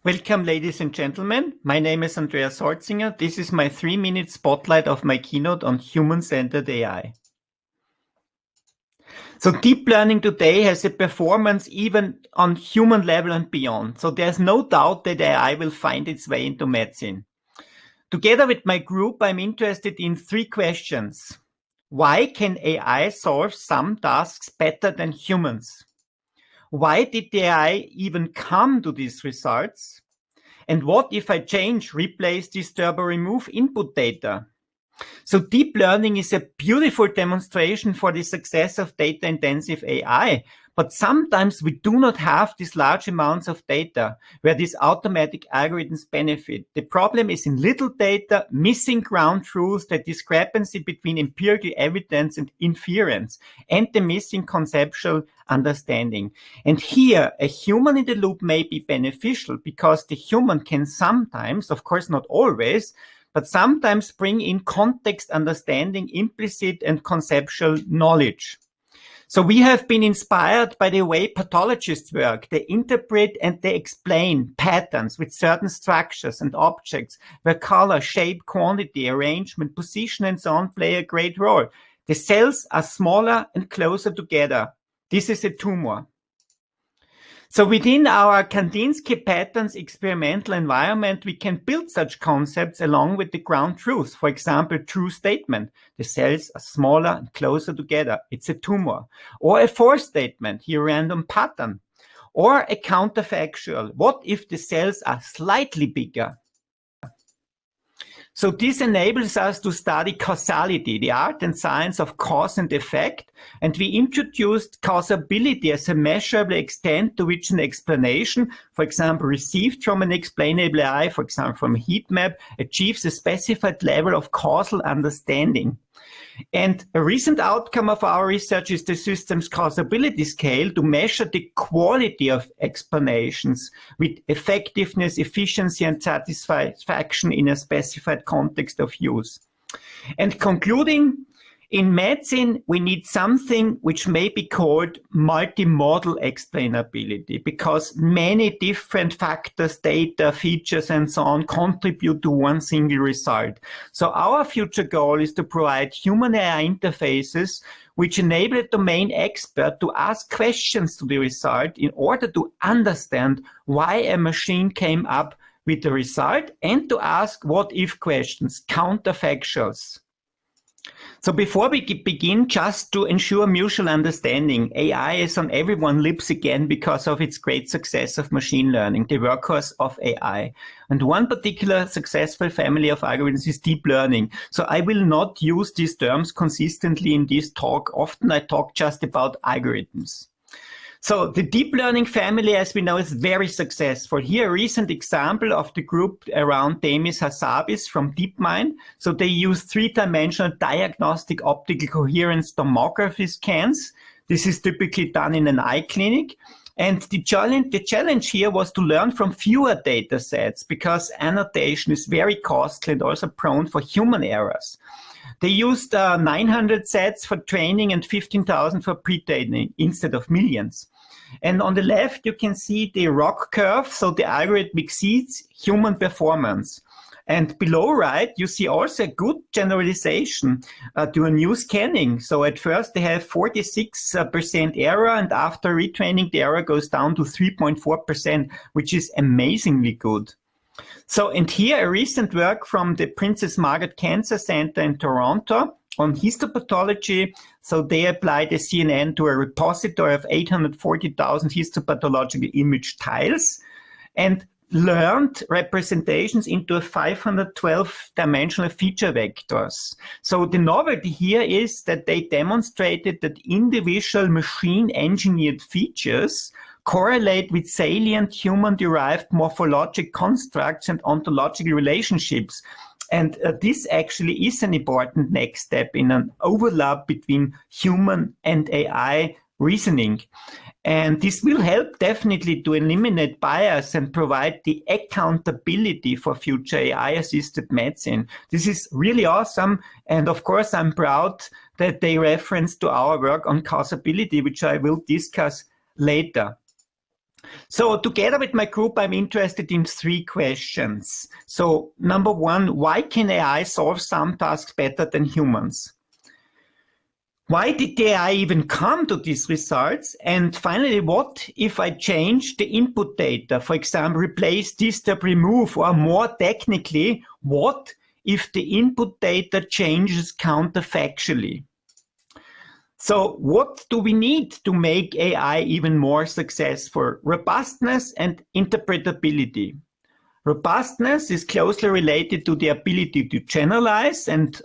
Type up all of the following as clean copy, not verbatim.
Welcome, ladies and gentlemen. My name is Andreas Holzinger. This is my 3-minute spotlight of my keynote on human-centered AI. So deep learning today has a performance even on human level and beyond. So there's no doubt that AI will find its way into medicine. Together with my group, I'm interested in 3 questions. Why can AI solve some tasks better than humans? Why did the AI even come to these results? And what if I change, replace, disturb, or remove input data? So deep learning is a beautiful demonstration for the success of data-intensive AI, but sometimes we do not have these large amounts of data where these automatic algorithms benefit. The problem is in little data, missing ground truth, the discrepancy between empirical evidence and inference, and the missing conceptual understanding. And here, a human in the loop may be beneficial because the human can sometimes, of course not always, but sometimes bring in context understanding, implicit and conceptual knowledge. So we have been inspired by the way pathologists work. They interpret and they explain patterns with certain structures and objects where color, shape, quantity, arrangement, position, and so on play a great role. The cells are smaller and closer together. This is a tumor. So within our Kandinsky patterns experimental environment, we can build such concepts along with the ground truth. For example, true statement. The cells are smaller and closer together. It's a tumor. Or a false statement, here random pattern. Or a counterfactual. What if the cells are slightly bigger? So this enables us to study causality, the art and science of cause and effect, and we introduced causability as a measurable extent to which an explanation, for example, received from an explainable AI, for example, from a heat map, achieves a specified level of causal understanding. And a recent outcome of our research is the system's causability scale to measure the quality of explanations with effectiveness, efficiency, and satisfaction in a specified context of use. And concluding, in medicine, we need something which may be called multimodal explainability because many different factors, data, features, and so on contribute to one single result. So our future goal is to provide human AI interfaces which enable a domain expert to ask questions to the result in order to understand why a machine came up with the result and to ask what-if questions, counterfactuals. So before we begin, just to ensure mutual understanding, AI is on everyone's lips again because of its great success of machine learning, the workhorse of AI. And one particular successful family of algorithms is deep learning. So I will not use these terms consistently in this talk. Often I talk just about algorithms. So the deep learning family, as we know, is very successful. Here, a recent example of the group around Demis Hassabis from DeepMind. So they use 3-dimensional diagnostic optical coherence tomography scans. This is typically done in an eye clinic. And the challenge here was to learn from fewer data sets because annotation is very costly and also prone for human errors. They used 900 sets for training and 15,000 for pre-training instead of millions. And on the left, you can see the ROC curve, so the algorithm exceeds human performance. And below right, you see also a good generalization to a new scanning. So at first they have 46% error, and after retraining, the error goes down to 3.4%, which is amazingly good. So, and here a recent work from the Princess Margaret Cancer Center in Toronto on histopathology. So they applied a CNN to a repository of 840,000 histopathological image tiles and learned representations into a 512-dimensional feature vectors. So the novelty here is that they demonstrated that individual machine-engineered features correlate with salient human-derived morphologic constructs and ontological relationships. And this actually is an important next step in an overlap between human and AI reasoning. And this will help definitely to eliminate bias and provide the accountability for future AI-assisted medicine. This is really awesome. And of course, I'm proud that they reference to our work on causability, which I will discuss later. So together with my group, I'm interested in 3 questions. So number 1, why can AI solve some tasks better than humans? Why did the AI even come to these results? And finally, what if I change the input data? For example, replace, disturb, remove, or more technically, what if the input data changes counterfactually? So what do we need to make AI even more successful? Robustness and interpretability. Robustness is closely related to the ability to generalize. And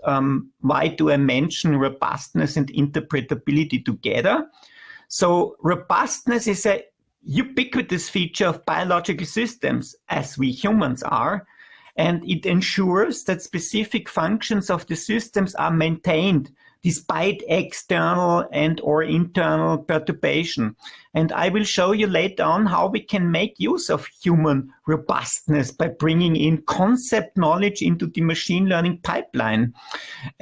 why do I mention robustness and interpretability together? So robustness is a ubiquitous feature of biological systems, as we humans are, and it ensures that specific functions of the systems are maintained despite external and or internal perturbation. And I will show you later on how we can make use of human robustness by bringing in concept knowledge into the machine learning pipeline.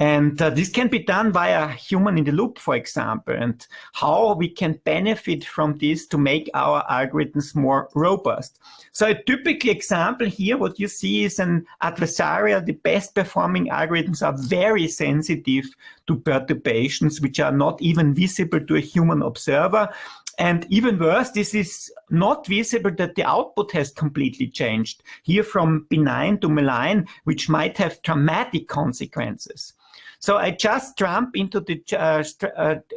And this can be done via human in the loop, for example, and how we can benefit from this to make our algorithms more robust. So a typical example here, what you see is an adversarial. The best performing algorithms are very sensitive to perturbations, which are not even visible to a human observer. And even worse, this is not visible that the output has completely changed. Here from benign to malign, which might have dramatic consequences. So I just jump into the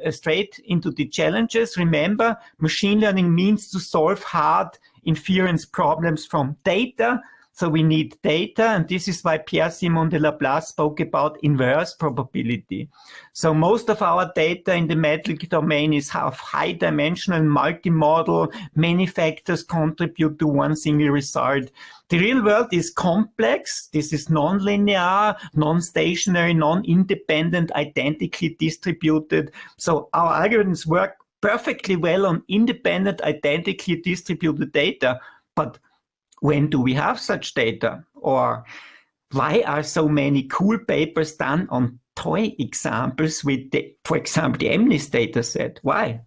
straight into the challenges. Remember, machine learning means to solve hard inference problems from data. So we need data, and this is why Pierre-Simon de Laplace spoke about inverse probability. So most of our data in the medical domain is of high-dimensional, multimodal. Many factors contribute to one single result. The real world is complex. This is non-linear, non-stationary, non-independent, identically distributed. So our algorithms work perfectly well on independent, identically distributed data, but when do we have such data? Or why are so many cool papers done on toy examples with, for example, the MNIST data set? Why?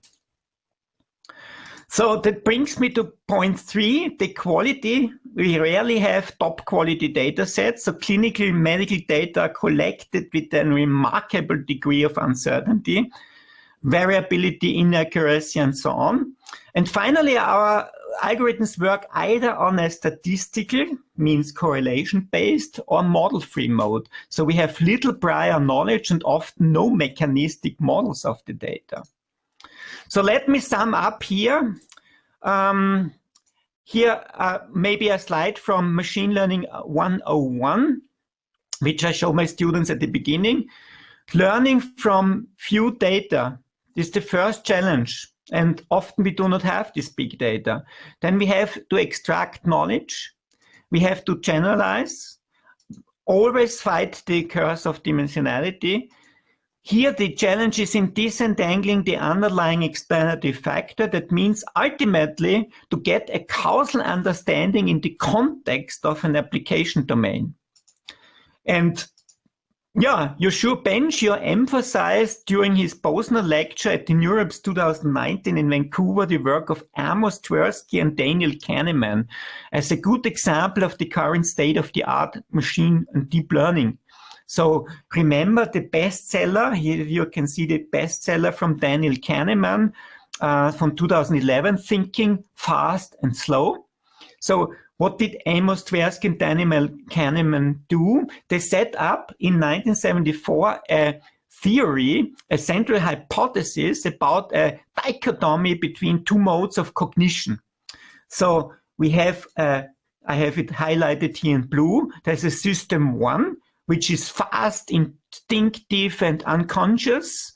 So that brings me to point 3, the quality. We rarely have top quality data sets. So clinical medical data are collected with a remarkable degree of uncertainty, variability, inaccuracy, and so on. And finally, our algorithms work either on a statistical, means correlation-based, or model-free mode. So we have little prior knowledge and often no mechanistic models of the data. So let me sum up here. Maybe a slide from Machine Learning 101, which I show my students at the beginning. Learning from few data is the first challenge. And often we do not have this big data. Then we have to extract knowledge. We have to generalize. Always fight the curse of dimensionality. Here the challenge is in disentangling the underlying explanative factor. That means ultimately to get a causal understanding in the context of an application domain. And yeah, Yoshua Ben-Shir emphasized during his Posner lecture at the NeurIPS 2019 in Vancouver the work of Amos Tversky and Daniel Kahneman as a good example of the current state-of-the-art machine and deep learning. So remember the bestseller, here you can see the bestseller from Daniel Kahneman from 2011, Thinking Fast and Slow. So what did Amos Tversky and Daniel Kahneman do? They set up in 1974 a theory, a central hypothesis about a dichotomy between two modes of cognition. So we have, I have it highlighted here in blue. There's a system 1, which is fast, instinctive, and unconscious,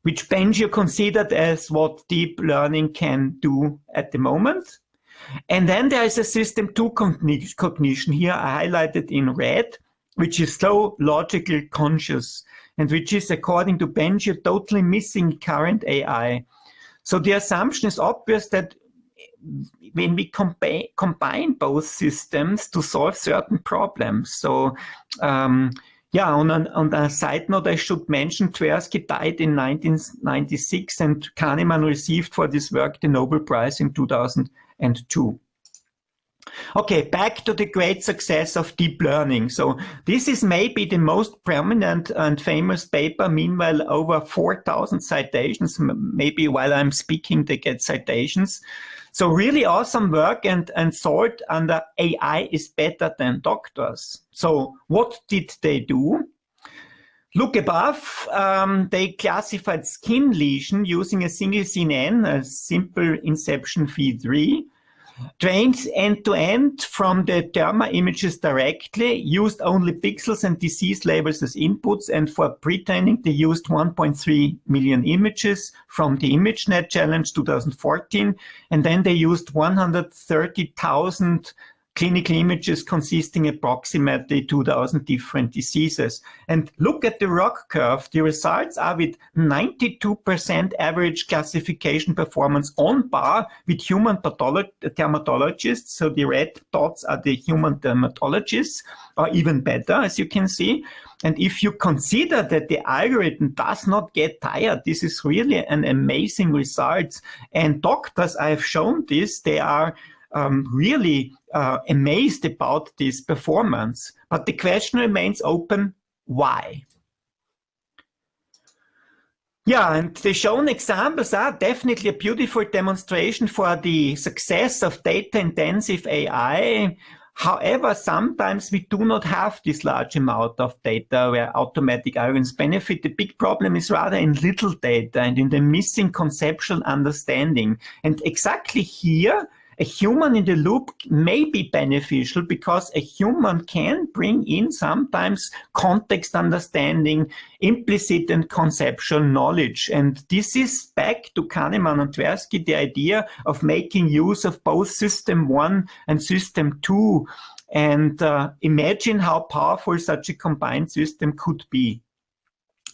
which Ben-Shir considered as what deep learning can do at the moment. And then there is a system 2 cognition here, I highlighted in red, which is slow, logical, conscious, and which is, according to Ben-Shir, totally missing current AI. So the assumption is obvious that when we combine both systems to solve certain problems. So yeah, on a side note, I should mention Tversky died in 1996 and Kahneman received for this work the Nobel Prize in 2008. and 2. Okay, back to the great success of deep learning. So this is maybe the most prominent and famous paper. Meanwhile, over 4,000 citations. Maybe while I'm speaking, they get citations. So really awesome work and thought under AI is better than doctors. So what did they do? Look above, they classified skin lesion using a single CNN, a simple inception V3, trained end-to-end from the derma images directly, used only pixels and disease labels as inputs, and for pre-training they used 1.3 million images from the ImageNet Challenge 2014, and then they used 130,000 clinical images consisting approximately 2,000 different diseases. And look at the ROC curve. The results are with 92% average classification performance on par with human dermatologists. So the red dots are the human dermatologists, or even better, as you can see. And if you consider that the algorithm does not get tired, this is really an amazing result. And doctors, I have shown this, they are really amazed about this performance. But the question remains open, why? Yeah, and the shown examples are definitely a beautiful demonstration for the success of data-intensive AI. However, sometimes we do not have this large amount of data where automatic algorithms benefit. The big problem is rather in little data and in the missing conceptual understanding. And exactly here, a human in the loop may be beneficial because a human can bring in sometimes context understanding, implicit and conceptual knowledge. And this is back to Kahneman and Tversky, the idea of making use of both system 1 and system 2. And imagine how powerful such a combined system could be.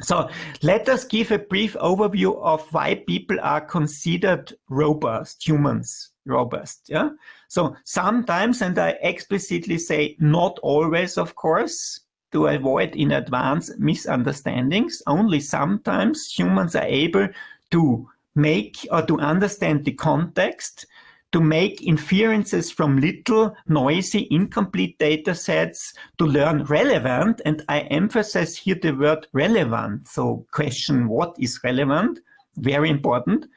So let us give a brief overview of why people are considered robust, humans robust. Yeah. So sometimes, and I explicitly say not always, of course, to avoid in advance misunderstandings, only sometimes humans are able to make or to understand the context, to make inferences from little, noisy, incomplete data sets, to learn relevant, and I emphasize here the word relevant. So question, what is relevant? Very important.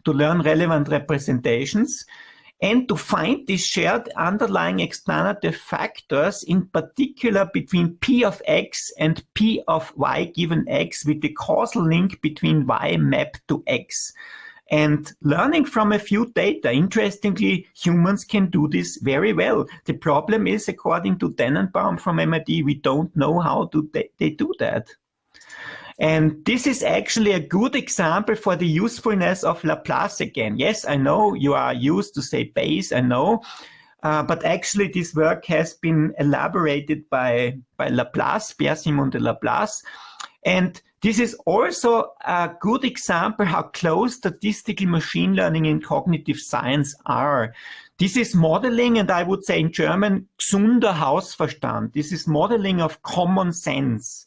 To learn relevant representations and to find these shared underlying explanative factors, in particular between P of X and P of Y given X, with the causal link between Y mapped to X. And learning from a few data, interestingly, humans can do this very well. The problem is, according to Tannenbaum from MIT, we don't know how they do that. And this is actually a good example for the usefulness of Laplace again. Yes, I know you are used to say Bayes, I know, but actually this work has been elaborated by Laplace, Pierre-Simon de Laplace. And this is also a good example how close statistical machine learning and cognitive science are. This is modeling, and I would say in German, gesunder Hausverstand. This is modeling of common sense.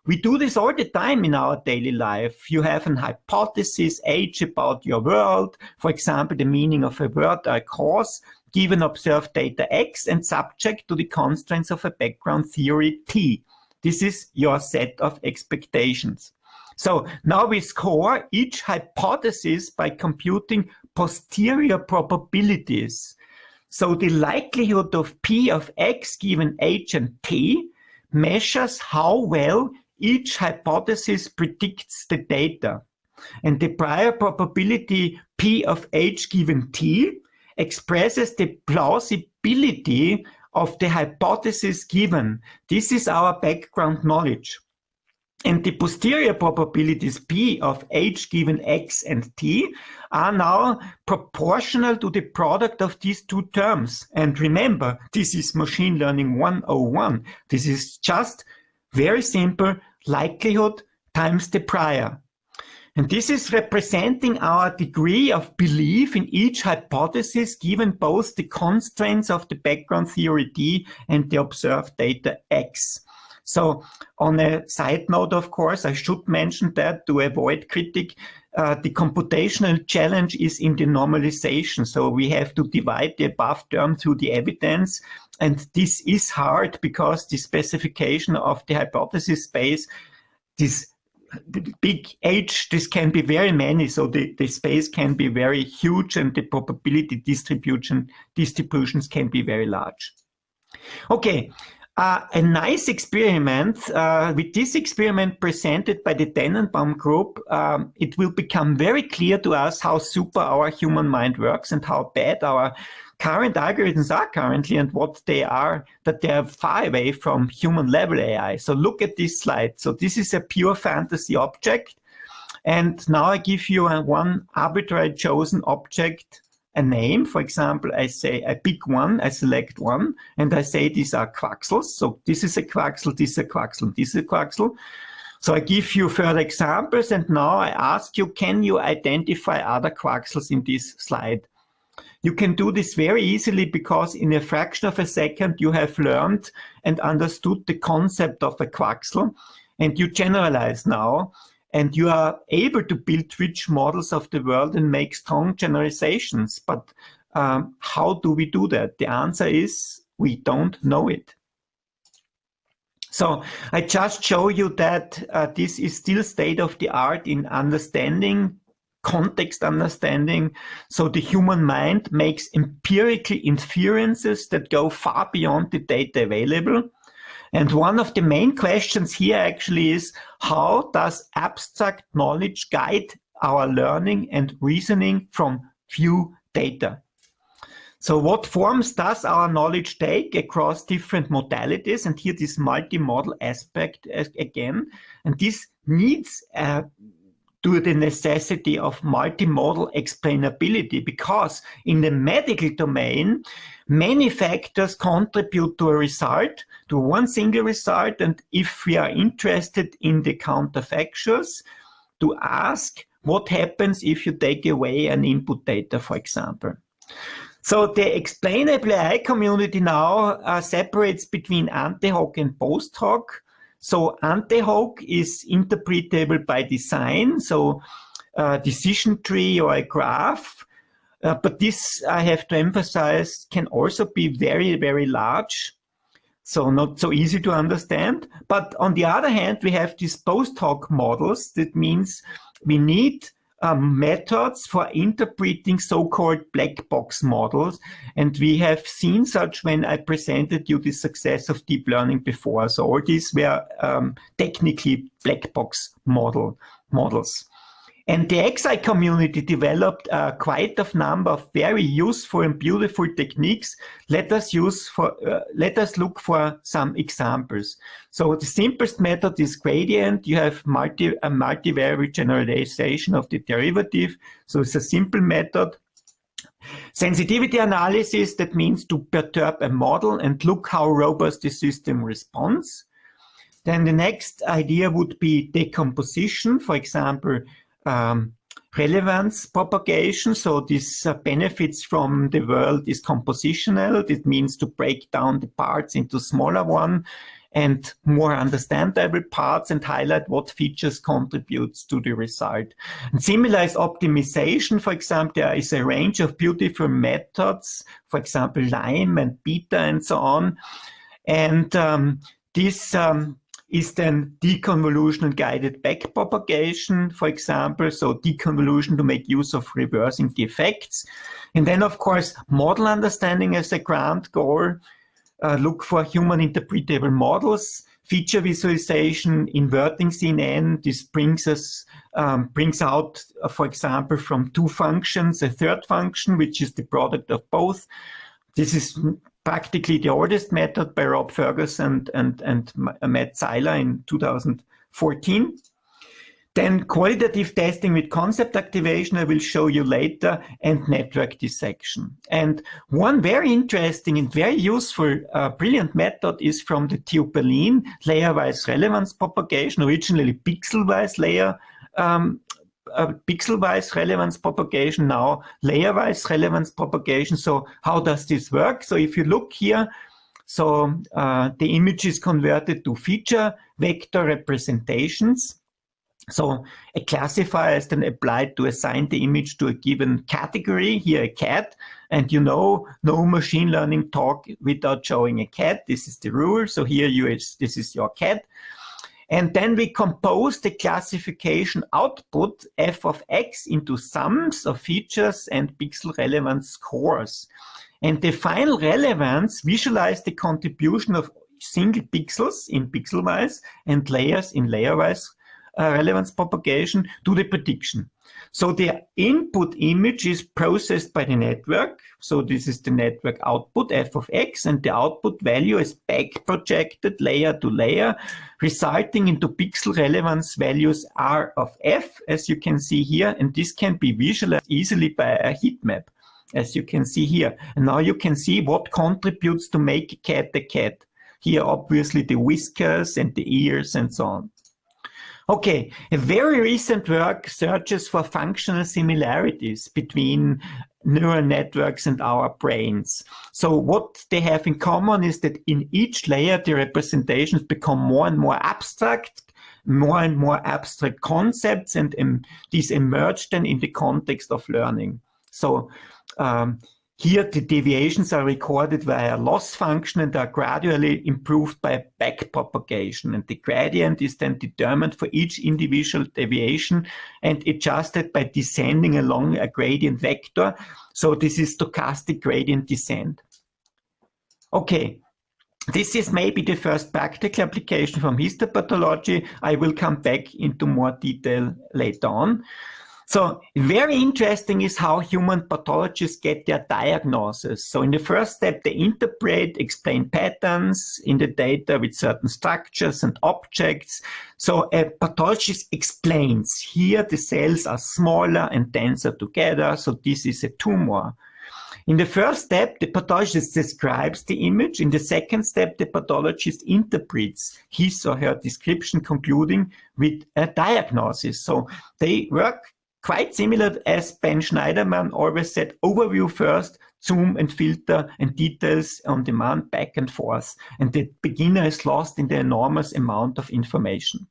We do this all the time in our daily life. You have an hypothesis, H, about your world. For example, the meaning of a word or a cause, given observed data X and subject to the constraints of a background theory T. This is your set of expectations. So now we score each hypothesis by computing posterior probabilities. So the likelihood of P of X given H and T measures how well each hypothesis predicts the data. And the prior probability P of H given T expresses the plausibility of the hypothesis given. This is our background knowledge. And the posterior probabilities P of H given X and T are now proportional to the product of these two terms. And remember, this is machine learning 101. This is just very simple likelihood times the prior. And this is representing our degree of belief in each hypothesis given both the constraints of the background theory D and the observed data X. So on a side note, of course, I should mention that to avoid critique, the computational challenge is in the normalization. So we have to divide the above term through the evidence. And this is hard because the specification of the hypothesis space, this big H, this can be very many. So the space can be very huge and the probability distributions can be very large. Okay. A nice experiment, with this experiment presented by the Tenenbaum group, it will become very clear to us how super our human mind works and how bad our current algorithms are currently and what they are, that they are far away from human level AI. So look at this slide. So this is a pure fantasy object. And now I give you one arbitrary chosen object a name. For example, I say I pick one, I select one, and I say these are quaxels. So this is a quaxel, this is a quaxel, this is a quaxel. So I give you further examples, and now I ask you, can you identify other quaxels in this slide? You can do this very easily because in a fraction of a second you have learned and understood the concept of a quaxel, and you generalize now. And you are able to build rich models of the world and make strong generalizations. But how do we do that? The answer is we don't know it. So I just show you that this is still state of the art in understanding, context understanding. So the human mind makes empirical inferences that go far beyond the data available. And one of the main questions here actually is, how does abstract knowledge guide our learning and reasoning from few data? So what forms does our knowledge take across different modalities? And here this multi-model aspect again, and this needs to the necessity of multimodal explainability, because in the medical domain, many factors contribute to a result, to one single result. And if we are interested in the counterfactuals, to ask what happens if you take away an input data, for example. So the explainable AI community now separates between ante hoc and post hoc. So ante hoc is interpretable by design, so a decision tree or a graph. But this, I have to emphasize, can also be very, very large, so not so easy to understand. But on the other hand, we have these post hoc models. That means we need methods for interpreting so-called black box models. And we have seen such when I presented you the success of deep learning before. So all these were technically black box models. And the XI community developed quite a number of very useful and beautiful techniques. Let us look for some examples. So the simplest method is gradient. You have a multivariate generalization of the derivative. So it's a simple method. Sensitivity analysis, that means to perturb a model and look how robust the system responds. Then the next idea would be decomposition, for example, relevance propagation. So this benefits from the world is compositional. It means to break down the parts into smaller one and more understandable parts and highlight what features contributes to the result. And similar is optimization. For example, there is a range of beautiful methods, for example, Lime and Beta and so on. And this is then deconvolution and guided backpropagation, for example. So deconvolution to make use of reversing the effects. And then, of course, model understanding as a grand goal. Look for human interpretable models, feature visualization, inverting CNN. This brings out, for example, from two functions, a third function, which is the product of both. This is practically the oldest method by Rob Ferguson and Matt Seiler in 2014. Then qualitative testing with concept activation, I will show you later, and network dissection. And one very interesting and very useful, brilliant method is from the TU Berlin, layer-wise relevance propagation, originally pixel-wise pixel-wise relevance propagation, now layer-wise relevance propagation. So how does this work? So if you look here, so the image is converted to feature vector representations. So a classifier is then applied to assign the image to a given category, here a cat, and you know, no machine learning talk without showing a cat. This is the rule. So here this is your cat. And then we compose the classification output f of x into sums of features and pixel relevance scores. And the final relevance visualize the contribution of single pixels in pixel-wise and layers in layer-wise relevance propagation to the prediction. So the input image is processed by the network. So this is the network output f of x, and the output value is back projected layer to layer, resulting into pixel relevance values r of f, as you can see here. And this can be visualized easily by a heat map, as you can see here. And now you can see what contributes to make a cat. Here, obviously, the whiskers and the ears and so on. Okay, a very recent work searches for functional similarities between neural networks and our brains. So what they have in common is that in each layer, the representations become more and more abstract concepts, and these emerge then in the context of learning. So here the deviations are recorded via loss function and are gradually improved by backpropagation. And the gradient is then determined for each individual deviation and adjusted by descending along a gradient vector. So this is stochastic gradient descent. Okay, this is maybe the first practical application from histopathology. I will come back into more detail later on. So very interesting is how human pathologists get their diagnosis. So in the first step, they interpret, explain patterns in the data with certain structures and objects. So a pathologist explains, here the cells are smaller and denser together, so this is a tumor. In the first step, the pathologist describes the image. In the second step, the pathologist interprets his or her description, concluding with a diagnosis. So they work quite similar as Ben Schneiderman always said, overview first, zoom and filter and details on demand back and forth. And the beginner is lost in the enormous amount of information.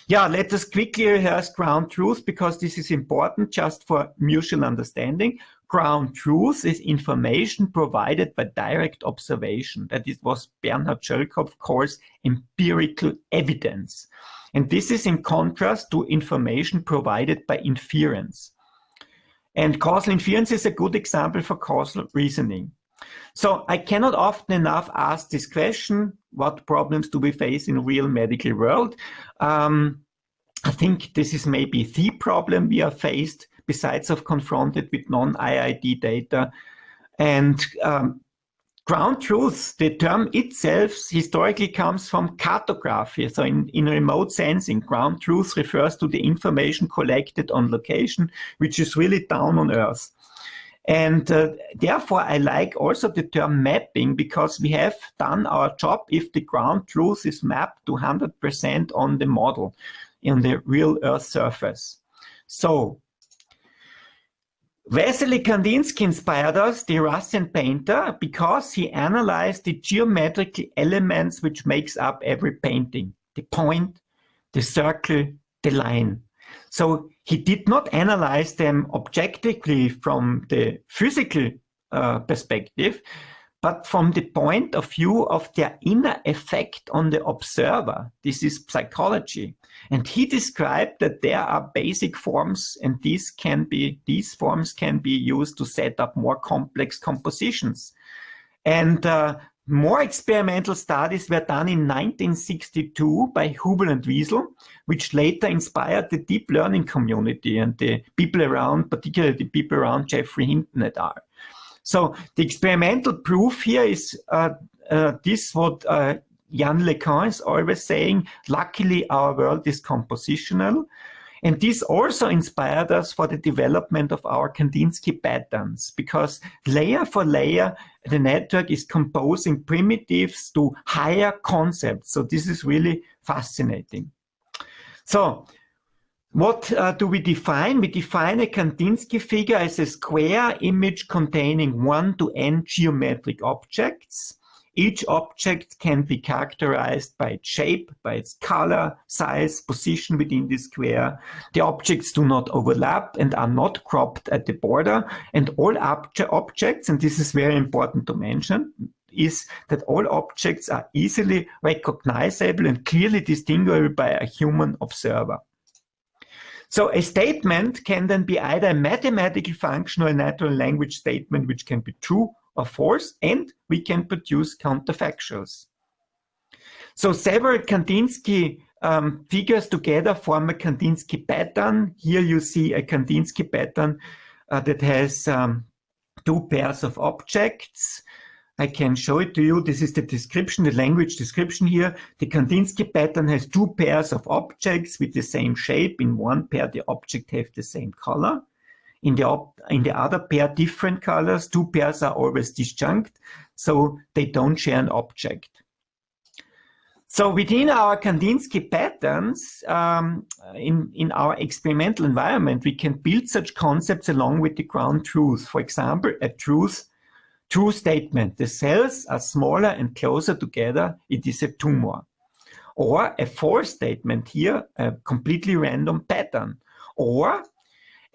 Yeah, let us quickly rehearse ground truth, because this is important just for mutual understanding. Ground truth is information provided by direct observation. That is what Bernhard Schölkopf calls empirical evidence. And this is in contrast to information provided by inference. And causal inference is a good example for causal reasoning. So I cannot often enough ask this question, what problems do we face in real medical world? I think this is maybe the problem we are faced, besides of confronted with non-IID data. And ground truth, the term itself historically comes from cartography. So in remote sensing, ground truth refers to the information collected on location, which is really down on Earth. And therefore, I like also the term mapping, because we have done our job if the ground truth is mapped to 100% on the model, in the real Earth surface. So Vasily Kandinsky inspired us, the Russian painter, because he analyzed the geometrical elements which makes up every painting, the point, the circle, the line. So he did not analyze them objectively from the physical perspective, but from the point of view of their inner effect on the observer. This is psychology. And he described that there are basic forms, and these forms can be used to set up more complex compositions. And more experimental studies were done in 1962 by Hubel and Wiesel, which later inspired the deep learning community and the people around, particularly the people around Jeffrey Hinton et al. So the experimental proof here is this what Yann LeCun is always saying, luckily our world is compositional. And this also inspired us for the development of our Kandinsky patterns, because layer for layer, the network is composing primitives to higher concepts. So this is really fascinating. So what do we define? We define a Kandinsky figure as a square image containing 1 to n geometric objects. Each object can be characterized by its shape, by its color, size, position within the square. The objects do not overlap and are not cropped at the border. And all objects, and this is very important to mention, is that all objects are easily recognizable and clearly distinguishable by a human observer. So a statement can then be either a mathematical function or a natural language statement, which can be true or false, and we can produce counterfactuals. So several Kandinsky figures together form a Kandinsky pattern. Here you see a Kandinsky pattern that has two pairs of objects. I can show it to you. This is the description, the language description here. The Kandinsky pattern has two pairs of objects with the same shape. In one pair, the object have the same color. In the other pair, different colors. Two pairs are always disjunct, so they don't share an object. So within our Kandinsky patterns, in our experimental environment, we can build such concepts along with the ground truth. For example, a true statement. The cells are smaller and closer together. It is a tumor. Or a false statement here, a completely random pattern. Or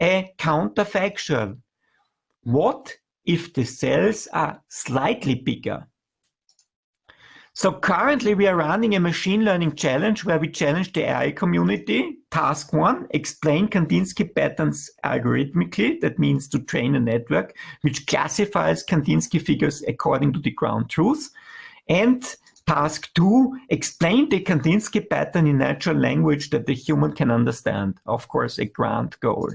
a counterfactual. What if the cells are slightly bigger? So currently we are running a machine learning challenge where we challenge the AI community. Task 1, explain Kandinsky patterns algorithmically. That means to train a network which classifies Kandinsky figures according to the ground truth. And task 2, explain the Kandinsky pattern in natural language that the human can understand. Of course, a grand goal.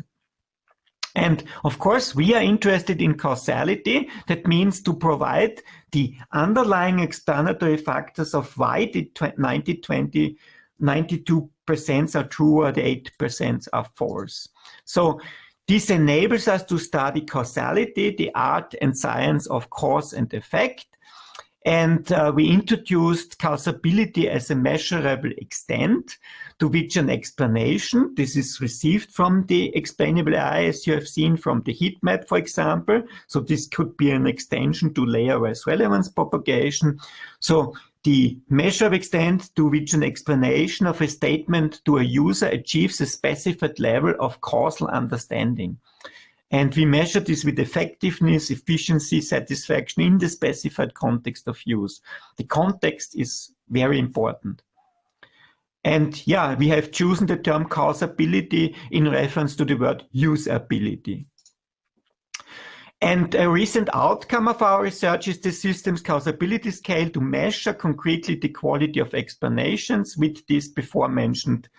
And of course, we are interested in causality. That means to provide the underlying explanatory factors of why the 92% are true or the 8% are false. So this enables us to study causality, the art and science of cause and effect. And we introduced causability as a measurable extent to which an explanation, this is received from the explainable AI, as you have seen from the heat map, for example. So this could be an extension to layer-wise relevance propagation. So the measurable extent to which an explanation of a statement to a user achieves a specified level of causal understanding. And we measure this with effectiveness, efficiency, satisfaction in the specified context of use. The context is very important. And yeah, we have chosen the term causability in reference to the word usability. And a recent outcome of our research is the system's causability scale to measure concretely the quality of explanations with these before mentioned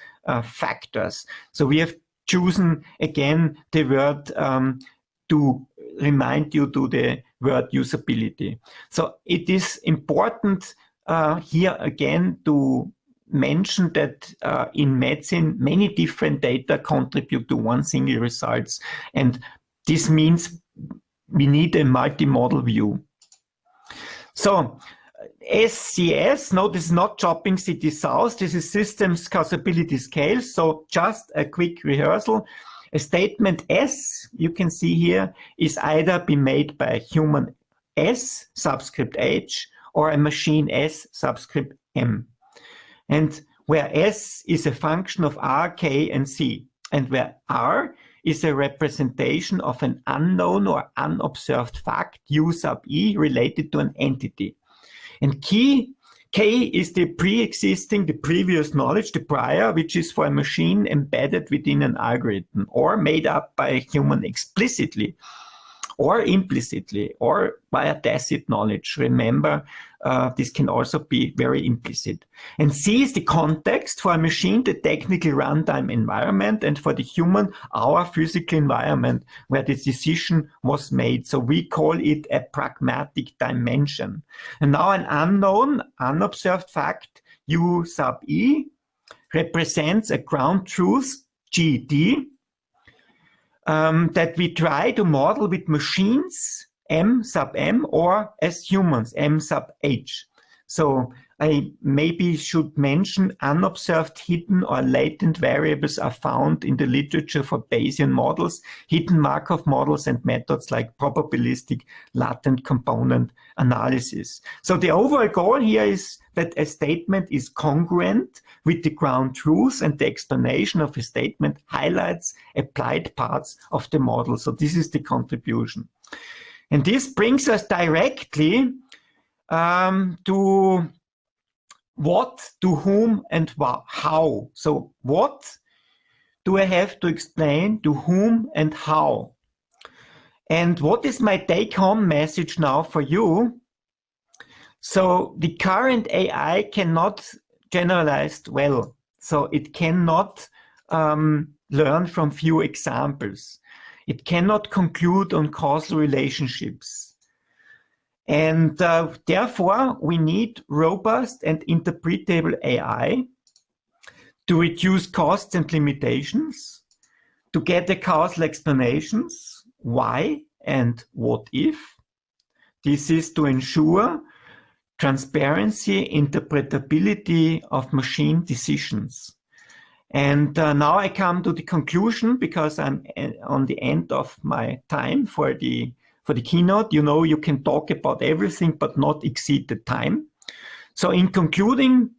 factors. So we have chosen again the word to remind you to the word usability. So it is important here again to mention that in medicine many different data contribute to one single results, and this means we need a multi-model view. So SCS, no, this is not Shopping City South, this is systems causability scale. So just a quick rehearsal. A statement S, you can see here, is either be made by a human S, subscript H, or a machine S, subscript M. And where S is a function of R, K, and C, and where R is a representation of an unknown or unobserved fact, U sub E, related to an entity. And K is the pre-existing, the previous knowledge, the prior, which is for a machine embedded within an algorithm or made up by a human explicitly or implicitly or via tacit knowledge. Remember, this can also be very implicit. And C is the context for a machine, the technical runtime environment, and for the human, our physical environment where the decision was made. So we call it a pragmatic dimension. And now an unknown, unobserved fact, U sub E, represents a ground truth, GD, that we try to model with machines, M sub M, or as humans, M sub H. So I maybe should mention unobserved, hidden or latent variables are found in the literature for Bayesian models, hidden Markov models and methods like probabilistic latent component analysis. So the overall goal here is that a statement is congruent with the ground truth and the explanation of a statement highlights applied parts of the model. So this is the contribution. And this brings us directly to what, to whom, and how. So what do I have to explain, to whom and how? And what is my take-home message now for you? So the current AI cannot generalize well. So it cannot learn from few examples. It cannot conclude on causal relationships. And therefore, we need robust and interpretable AI to reduce costs and limitations, to get the causal explanations, why and what if. This is to ensure transparency, interpretability of machine decisions. And now I come to the conclusion, because I'm on the end of my time for the keynote. You know, you can talk about everything, but not exceed the time. So in conclusion,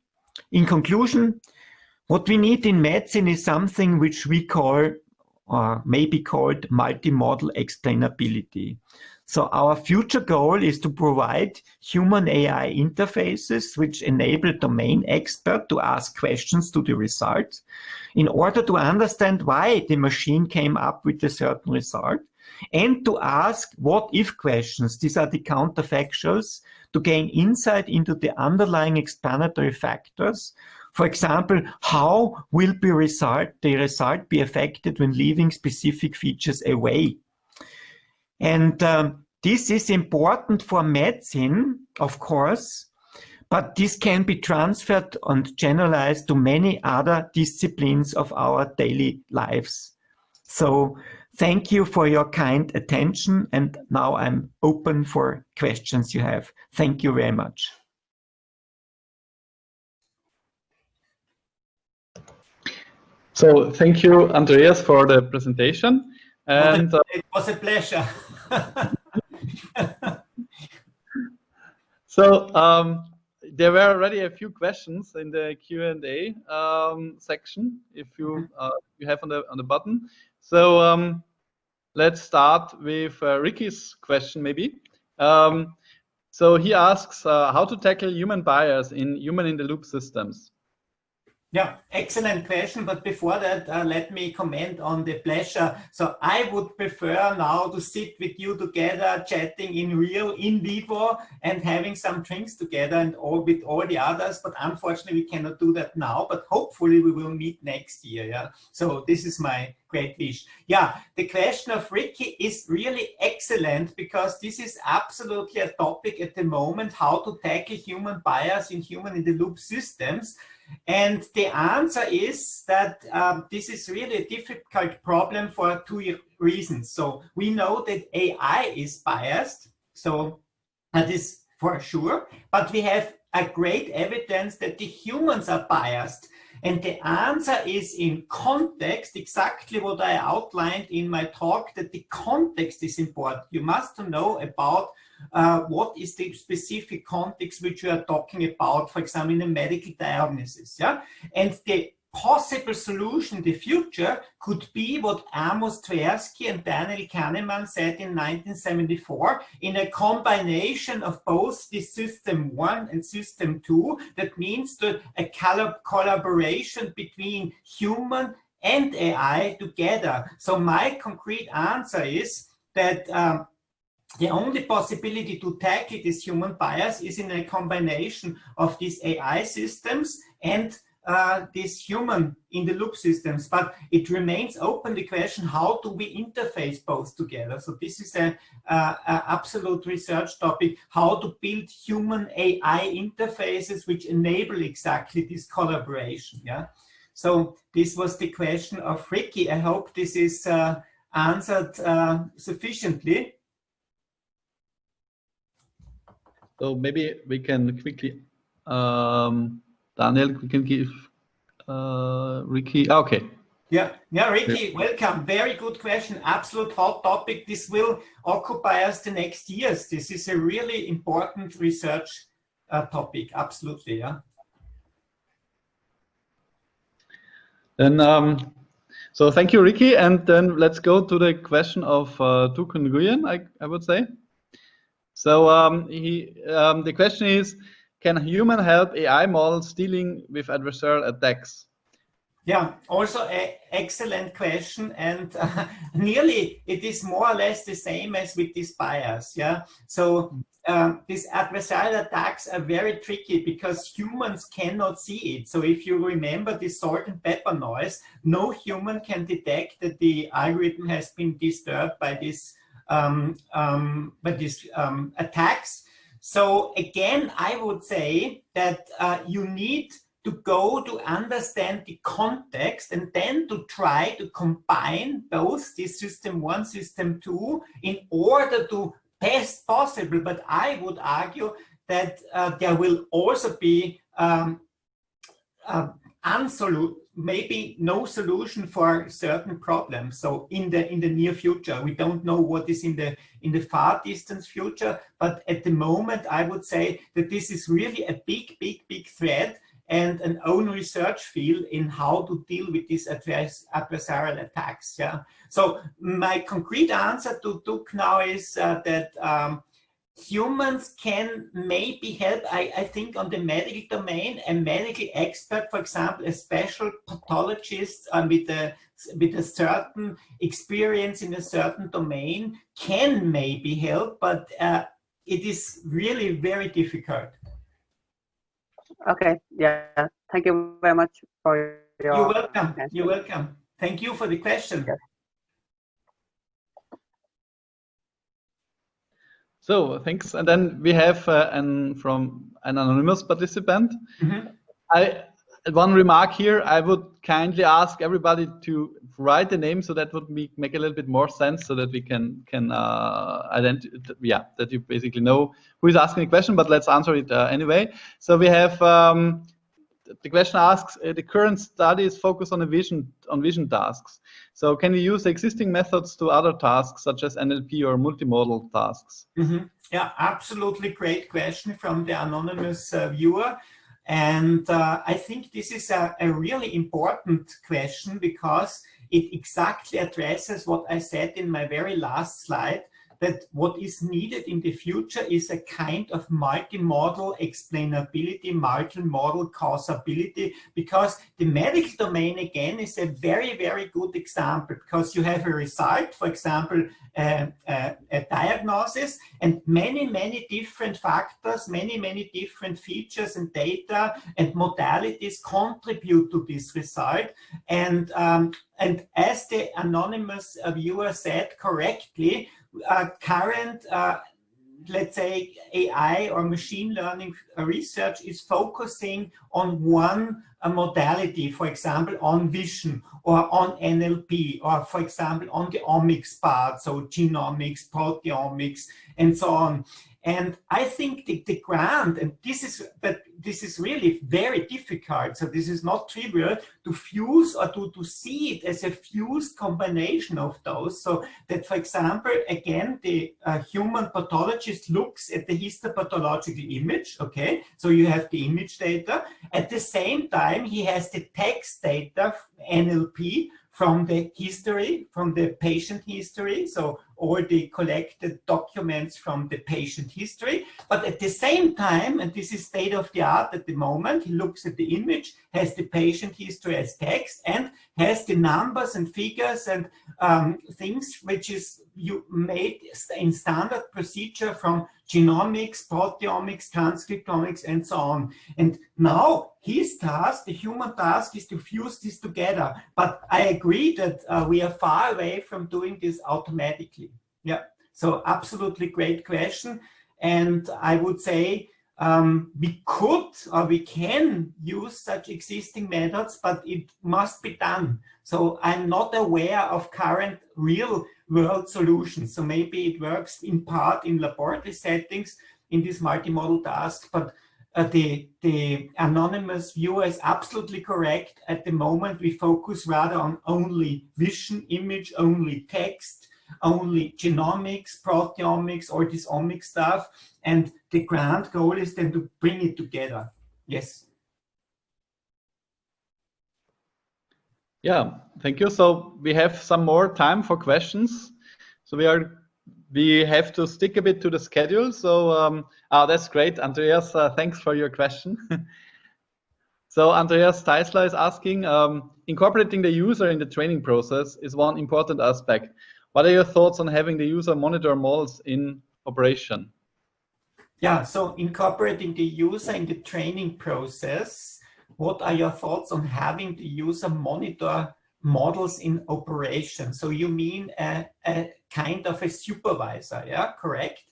what we need in medicine is something which we call, or may be called, multi-model explainability. So our future goal is to provide human AI interfaces which enable domain expert to ask questions to the result in order to understand why the machine came up with a certain result, and to ask what-if questions. These are the counterfactuals, to gain insight into the underlying explanatory factors. For example, how will the result be affected when leaving specific features away? And this is important for medicine, of course, but this can be transferred and generalized to many other disciplines of our daily lives. So thank you for your kind attention, and now I'm open for questions you have. Thank you very much. So thank you, Andreas, for the presentation. And it was a pleasure. So there were already a few questions in the Q&A section, if you have on the button. So let's start with Ricky's question, maybe. So he asks how to tackle human bias in human-in-the-loop systems. Yeah, excellent question. But before that, let me comment on the pleasure. So I would prefer now to sit with you together, chatting in vivo, and having some drinks together and with all the others. But unfortunately, we cannot do that now. But hopefully, we will meet next year. Yeah. So this is my great wish. Yeah, the question of Ricky is really excellent, because this is absolutely a topic at the moment: how to tackle human bias in human-in-the-loop systems. And the answer is that this is really a difficult problem for two reasons. So we know that AI is biased, so that is for sure, but we have a great evidence that the humans are biased. And the answer is in context, exactly what I outlined in my talk, that the context is important. You must know about what is the specific context which you are talking about, for example, in a medical diagnosis. Yeah? And the possible solution in the future could be what Amos Tversky and Daniel Kahneman said in 1974, in a combination of both the system 1 and system 2. That means that a collaboration between human and AI together. So my concrete answer is that the only possibility to tackle this human bias is in a combination of these AI systems and these human-in-the-loop systems. But it remains open, the question, how do we interface both together? So this is an absolute research topic, how to build human-AI interfaces which enable exactly this collaboration. Yeah. So this was the question of Ricky. I hope this is answered sufficiently. So maybe we can quickly Daniel, we can give Ricky. Okay. Yeah, Ricky, welcome. Very good question. Absolute hot topic. This will occupy us the next years. This is a really important research topic. Absolutely, yeah. Then, so thank you, Ricky. And then let's go to the question of Tukun Nguyen, I would say. So the question is, can human help AI models dealing with adversarial attacks? Yeah, also an excellent question, and nearly it is more or less the same as with this bias. Yeah, so these adversarial attacks are very tricky because humans cannot see it. So if you remember the salt and pepper noise, no human can detect that the algorithm has been disturbed by this attacks. So again, I would say that you need to go to understand the context and then to try to combine both the system 1, system 2 in order to best possible. But I would argue that there will also be maybe no solution for certain problems. So in the near future, we don't know what is in the far distance future, but at the moment, I would say that this is really a big threat and an own research field in how to deal with these adversarial attacks. Yeah. So my concrete answer to Tuk now is that humans can maybe help, I think, on the medical domain. A medical expert, for example, a special pathologist with a certain experience in a certain domain can maybe help, but it is really very difficult. Okay, yeah, thank you very much for your You're welcome. answer. You're welcome. Thank you for the question. Yes. So thanks. And then we have from an anonymous participant. One remark here, I would kindly ask everybody to write the name so that would make a little bit more sense, so that we can identify, yeah, that you basically know who is asking the question, but let's answer it anyway. So we have, the question asks, the current study is focused on vision tasks. So can you use existing methods to other tasks such as NLP or multimodal tasks? Yeah, absolutely great question from the anonymous viewer. And I think this is a really important question because it exactly addresses what I said in my very last slide, that what is needed in the future is a kind of multimodal explainability, multimodal causability, because the medical domain, again, is a very good example, because you have a result, for example, a diagnosis, and many different factors, many different features and data and modalities contribute to this result. And as the anonymous viewer said correctly, current, let's say, AI or machine learning research is focusing on one modality, for example, on vision or on NLP, or for example, on the omics part, so genomics, proteomics, and so on. And I think the grant, and this is really very difficult, so this is not trivial, to fuse or to see it as a fused combination of those, so that, for example, again, the human pathologist looks at the histopathological image, okay, so you have the image data. At the same time, he has the text data, NLP, from the history, from the patient history, so all the collected documents from the patient history. But at the same time, and this is state of the art at the moment, he looks at the image, has the patient history as text, and has the numbers and figures and things which is you made in standard procedure from genomics, proteomics, transcriptomics, and so on. And now his task, the human task, is to fuse this together. But I agree that we are far away from doing this automatically. Yeah, so absolutely great question. And I would say we could or we can use such existing methods, but it must be done. So I'm not aware of current real world solutions. So maybe it works in part in laboratory settings in this multimodal task, but the anonymous viewer is absolutely correct. At the moment, we focus rather on only vision, image, only text, only genomics, proteomics, or this omics stuff. And the grand goal is then to bring it together. Yes. Yeah, thank you. So we have some more time for questions. So we have to stick a bit to the schedule. So that's great, Andreas. Thanks for your question. So Andreas Teisler is asking, incorporating the user in the training process is one important aspect. What are your thoughts on having the user monitor models in operation? Yeah, so incorporating the user in the training process, what are your thoughts on having the user monitor models in operation? So you mean a kind of a supervisor, yeah, correct?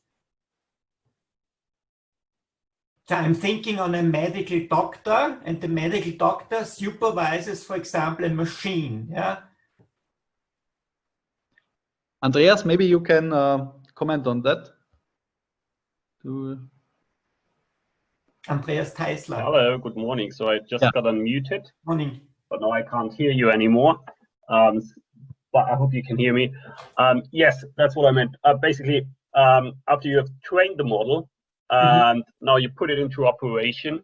So I'm thinking on a medical doctor, and the medical doctor supervises, for example, a machine, yeah? Andreas, maybe you can comment on that. Andreas Teisler. Hello, good morning. So I just got unmuted. Morning. But now I can't hear you anymore. But I hope you can hear me. Yes, that's what I meant. Basically, after you have trained the model, and now you put it into operation,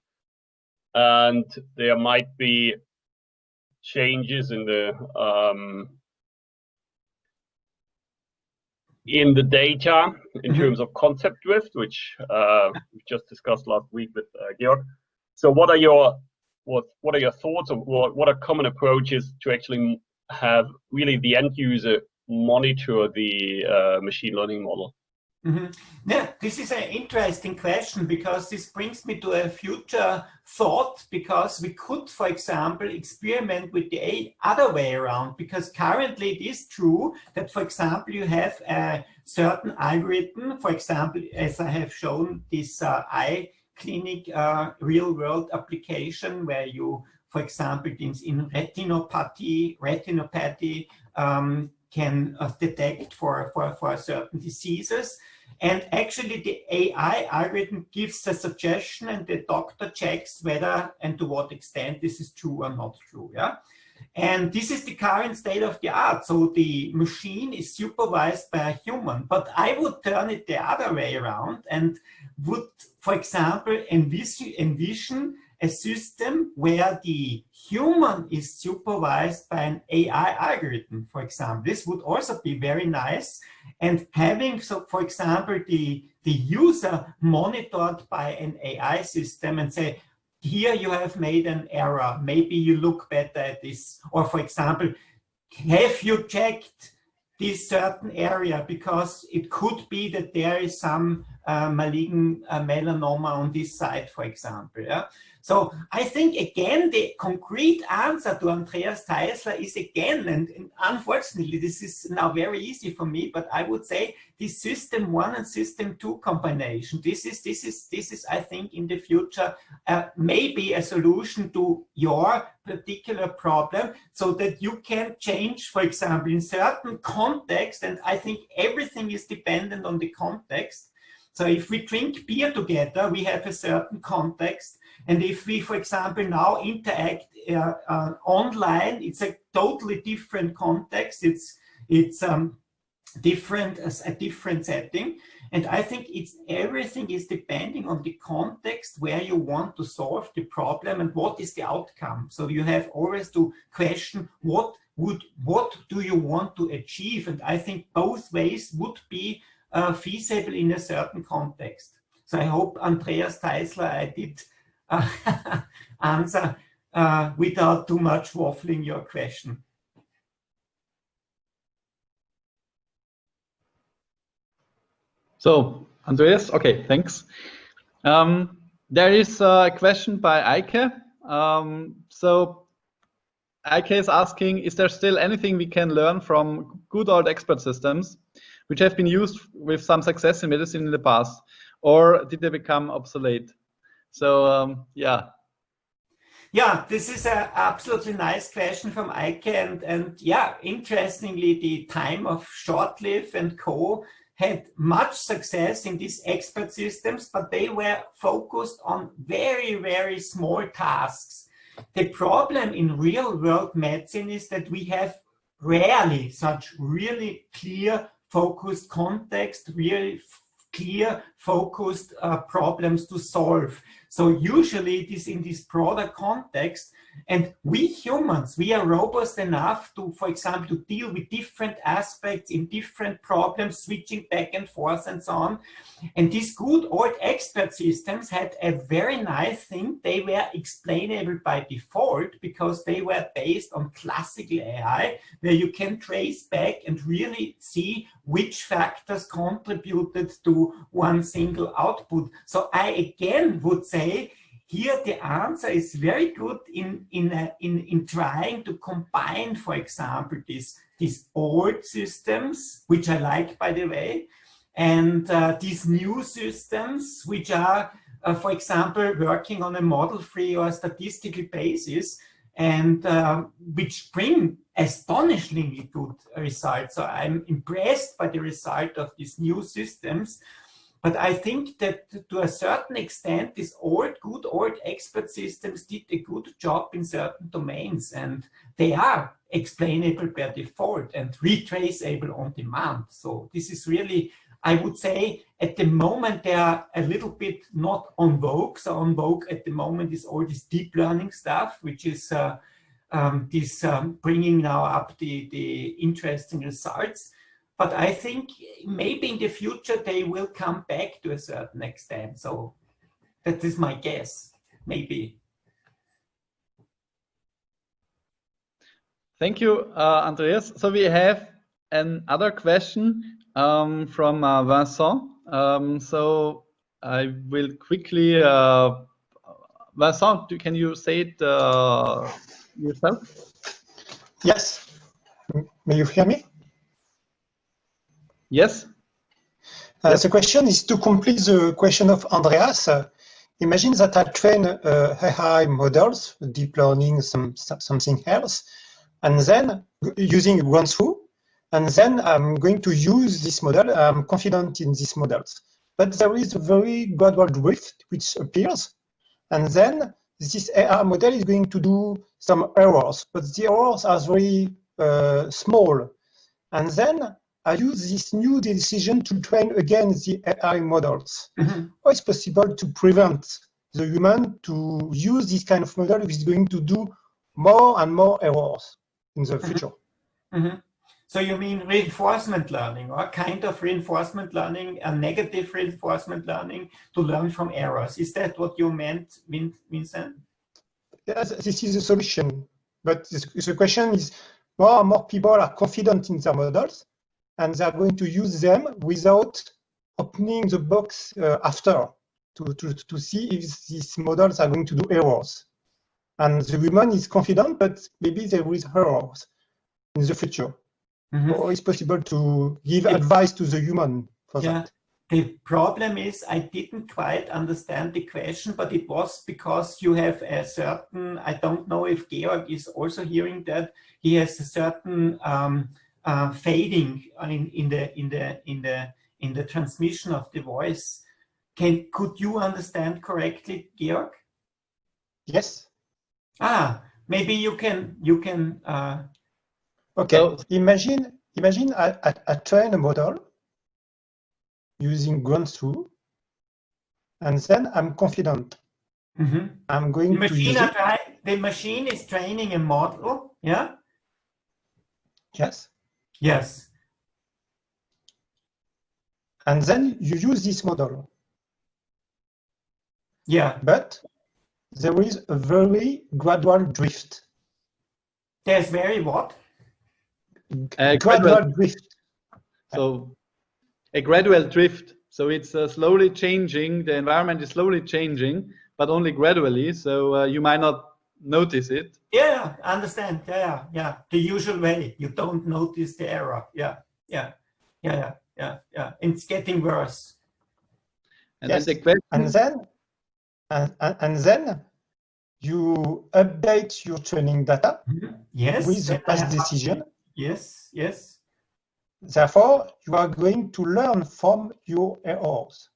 and there might be changes in the data in terms of concept drift, which we just discussed last week with Georg. So what are your thoughts, or what are common approaches to actually have really the end user monitor the machine learning model? Yeah, this is an interesting question, because this brings me to a future thought, because we could, for example, experiment with the other way around, because currently it is true that, for example, you have a certain algorithm, for example, as I have shown this eye clinic real-world application where you, for example, in retinopathy can detect for certain diseases. And actually the AI algorithm gives a suggestion, and the doctor checks whether and to what extent this is true or not true. Yeah. And this is the current state of the art. So the machine is supervised by a human, but I would turn it the other way around and would, for example, envision a system where the human is supervised by an AI algorithm, for example. This would also be very nice. And having, so for example, the user monitored by an AI system and say, here you have made an error, maybe you look better at this. Or for example, have you checked this certain area, because it could be that there is some malignant melanoma on this side, for example. Yeah? So I think, again, the concrete answer to Andreas Teisler is, again, and unfortunately this is now very easy for me, but I would say this system 1 and system 2 combination, this is I think in the future maybe a solution to your particular problem, so that you can change, for example, in certain context, and I think everything is dependent on the context. So if we drink beer together, we have a certain context. And if we, for example, now interact online, it's a totally different context. It's different, as a different setting. And I think everything is depending on the context where you want to solve the problem and what is the outcome. So you have always to question what do you want to achieve? And I think both ways would be feasible in a certain context. So I hope, Andreas Teisler, I did answer without too much waffling your question. So, Andreas, okay, thanks. There is a question by IJCNN. So IJCNN is asking, is there still anything we can learn from good old expert systems which have been used with some success in medicine in the past, or did they become obsolete? So yeah. Yeah, this is an absolutely nice question from IJCNN, and yeah, interestingly, the time of Shortlive and co. had much success in these expert systems, but they were focused on very, very small tasks. The problem in real-world medicine is that we have rarely such really clear, focused context, really clear, focused problems to solve. So usually it is in this broader context, and we humans, we are robust enough to, for example, to deal with different aspects in different problems, switching back and forth and so on. And these good old expert systems had a very nice thing. They were explainable by default because they were based on classical AI, where you can trace back and really see which factors contributed to one single output. So I again would say here the answer is very good in trying to combine, for example, these old systems, which I like, by the way, and these new systems, which are, for example, working on a model-free or statistical basis, and which bring astonishingly good results. So I'm impressed by the result of these new systems. But I think that to a certain extent, these good old expert systems did a good job in certain domains, and they are explainable by default and retraceable on demand. So this is really, I would say, at the moment they are a little bit not on vogue. So on vogue at the moment is all this deep learning stuff, which is bringing now up the interesting results. But I think maybe in the future they will come back to a certain extent. So that is my guess, maybe. Thank you, Andreas. So we have another question from Vincent. So I will quickly, Vincent, can you say it yourself? Yes. May you hear me? Yes. The question is to complete the question of Andreas. Imagine that I train AI models, deep learning, something else, and then using run-through, and then I'm going to use this model. I'm confident in these models. But there is a very gradual drift which appears, and then this AI model is going to do some errors, but the errors are very small. And then I use this new decision to train again the AI models. Mm-hmm. How is possible to prevent the human to use this kind of model which is going to do more and more errors in the future? Mm-hmm. So you mean reinforcement learning, or kind of reinforcement learning, a negative reinforcement learning to learn from errors? Is that what you meant, Vincent? Yes, this is a solution. But the question is, more and more people are confident in their models, and they are going to use them without opening the box after to see if these models are going to do errors. And the human is confident, but maybe there is errors in the future. Mm-hmm. Or it's possible to give advice to the human for that. The problem is I didn't quite understand the question, but it was because you have a certain, I don't know if Georg is also hearing that, he has a certain fading in the transmission of the voice. Could you understand correctly, Georg? Yes. Maybe you can. Okay. So, imagine I train a model using run-through, and then I'm confident. Mm-hmm. I'm going to use it. The machine is training a model, yeah? Yes. Yes. And then you use this model. Yeah. But there is a very gradual drift. There's very what? Gradual drift. So a gradual drift. So it's slowly changing. The environment is slowly changing, but only gradually. So you might not notice it. Yeah, I understand. Yeah. The usual way. You don't notice the error. Yeah. It's getting worse. And yes. then the question. And then you update your training data yes, with the past decision. Yes. Therefore, you are going to learn from your errors.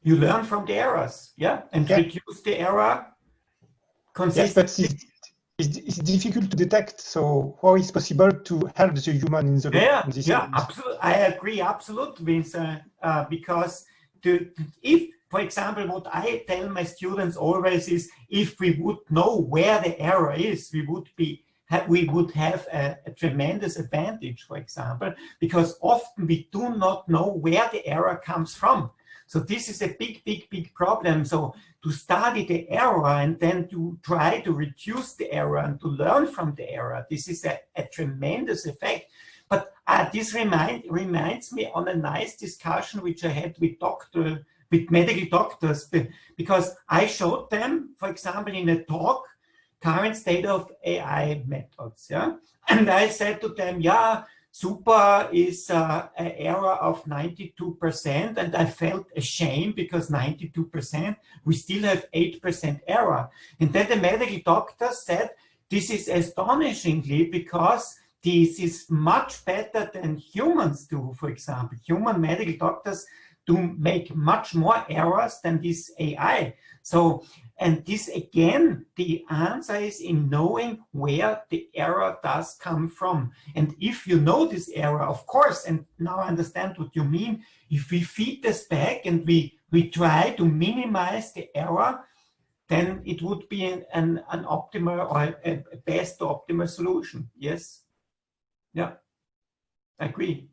You learn from the errors, yeah, and reduce the error consistently. Yes, but it's difficult to detect. So how is it possible to help the human in the loop? Yeah, absolutely. I agree absolutely with because if, for example, what I tell my students always is, if we would know where the error is, we would have a tremendous advantage, for example, because often we do not know where the error comes from. So this is a big problem. So to study the error and then to try to reduce the error and to learn from the error, this is a tremendous effect. But this reminds me on a nice discussion which I had with medical doctors, because I showed them, for example, in a talk, current state of AI methods, yeah, and I said to them, yeah, super is an error of 92%, and I felt ashamed because 92%, we still have 8% error. And then the medical doctor said, this is astonishingly because this is much better than humans do, for example. Human medical doctors do make much more errors than this AI. So, and this again, the answer is in knowing where the error does come from. And if you know this error, of course, and now I understand what you mean, if we feed this back and we try to minimize the error, then it would be an optimal or a best optimal solution. Yes. Yeah, I agree.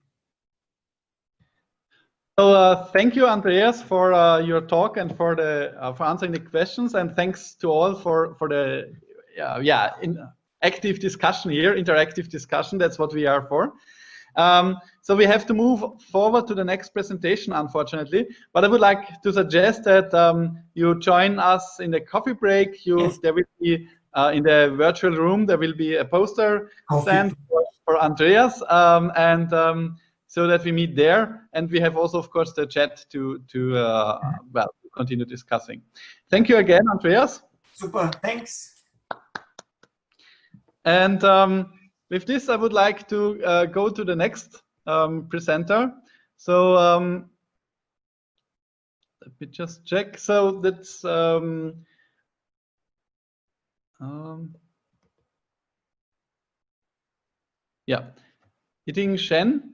So thank you, Andreas, for your talk and for answering the questions, and thanks to all for the active discussion here, interactive discussion. That's what we are for. So we have to move forward to the next presentation, unfortunately. But I would like to suggest that you join us in the coffee break. Yes. There will be in the virtual room. There will be a poster stand for Andreas, so that we meet there, and we have also, of course, the chat to continue discussing. Thank you again, Andreas. Super, thanks. And with this, I would like to go to the next presenter. So let me just check. So that's Yiting Shen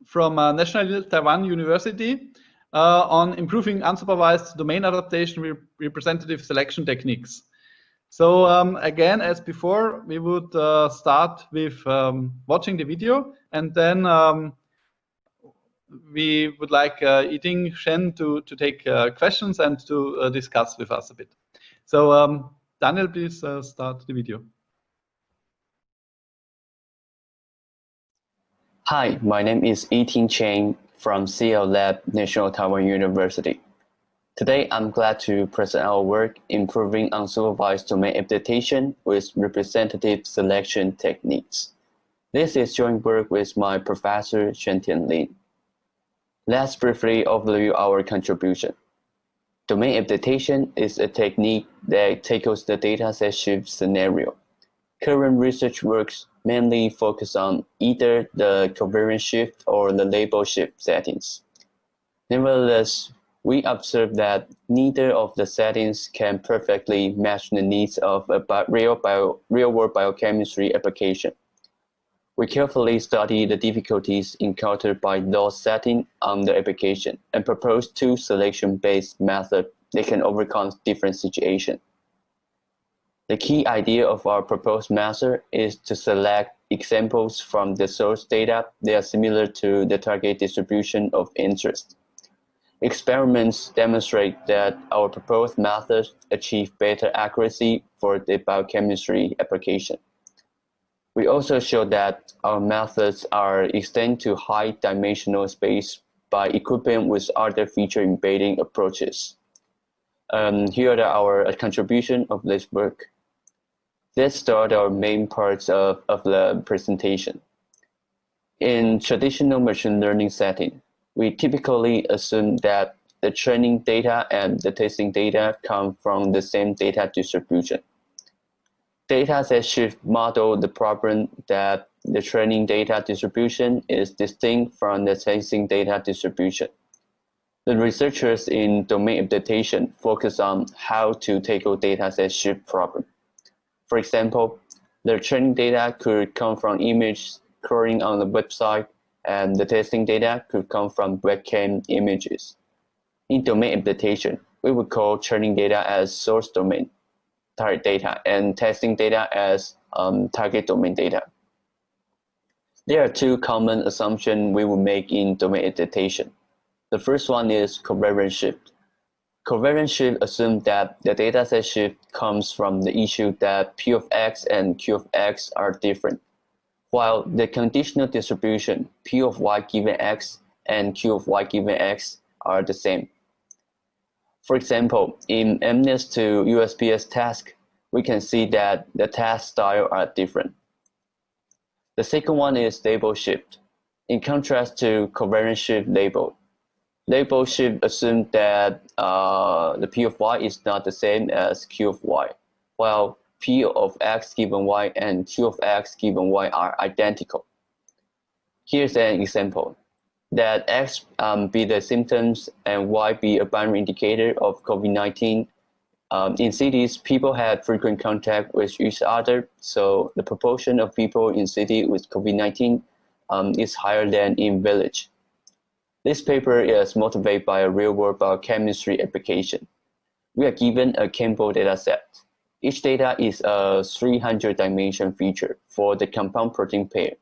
from National Taiwan University on improving unsupervised domain adaptation representative selection techniques. So again, as before, we would start with watching the video, and then we would like Yiting Shen to take questions and to discuss with us a bit. So Daniel, please start the video. Hi, my name is Yiting Chen from CL Lab, National Taiwan University. Today, I'm glad to present our work improving unsupervised domain adaptation with representative selection techniques. This is joint work with my professor, Shen-Tian Lin. Let's briefly overview our contribution. Domain adaptation is a technique that tackles the dataset shift scenario. Current research works mainly focus on either the covariance shift or the label shift settings. Nevertheless, we observe that neither of the settings can perfectly match the needs of a real-world biochemistry application. We carefully study the difficulties encountered by those settings on the application and propose two selection-based methods that can overcome different situations. The key idea of our proposed method is to select examples from the source data that are similar to the target distribution of interest. Experiments demonstrate that our proposed methods achieve better accuracy for the biochemistry application. We also show that our methods are extended to high-dimensional space by equipping with other feature embedding approaches. Here are our contribution of this work. Let's start our main parts of the presentation. In traditional machine learning setting, we typically assume that the training data and the testing data come from the same data distribution. dataset shift model the problem that the training data distribution is distinct from the testing data distribution. The researchers in domain adaptation focus on how to tackle dataset shift problem. For example, the training data could come from images crawling on the website, and the testing data could come from webcam images. In domain adaptation, we would call training data as source domain target data and testing data as target domain data. There are two common assumptions we will make in domain adaptation. The first one is covariance shift. Covariance shift assumes that the dataset shift comes from the issue that P of X and Q of X are different, while the conditional distribution P of Y given X and Q of Y given X are the same. For example, in MNIST to USPS task, we can see that the task style are different. The second one is label shift. In contrast to covariance shift label shift assumes that the P of Y is not the same as Q of Y, while P of X given Y and Q of X given Y are identical. Here's an example. That X be the symptoms and Y be a binary indicator of COVID-19. In cities, people had frequent contact with each other, so the proportion of people in city with COVID-19 is higher than in village. This paper is motivated by a real-world biochemistry application. We are given a Campbell dataset. Each data is a 300-dimension feature for the compound protein pair,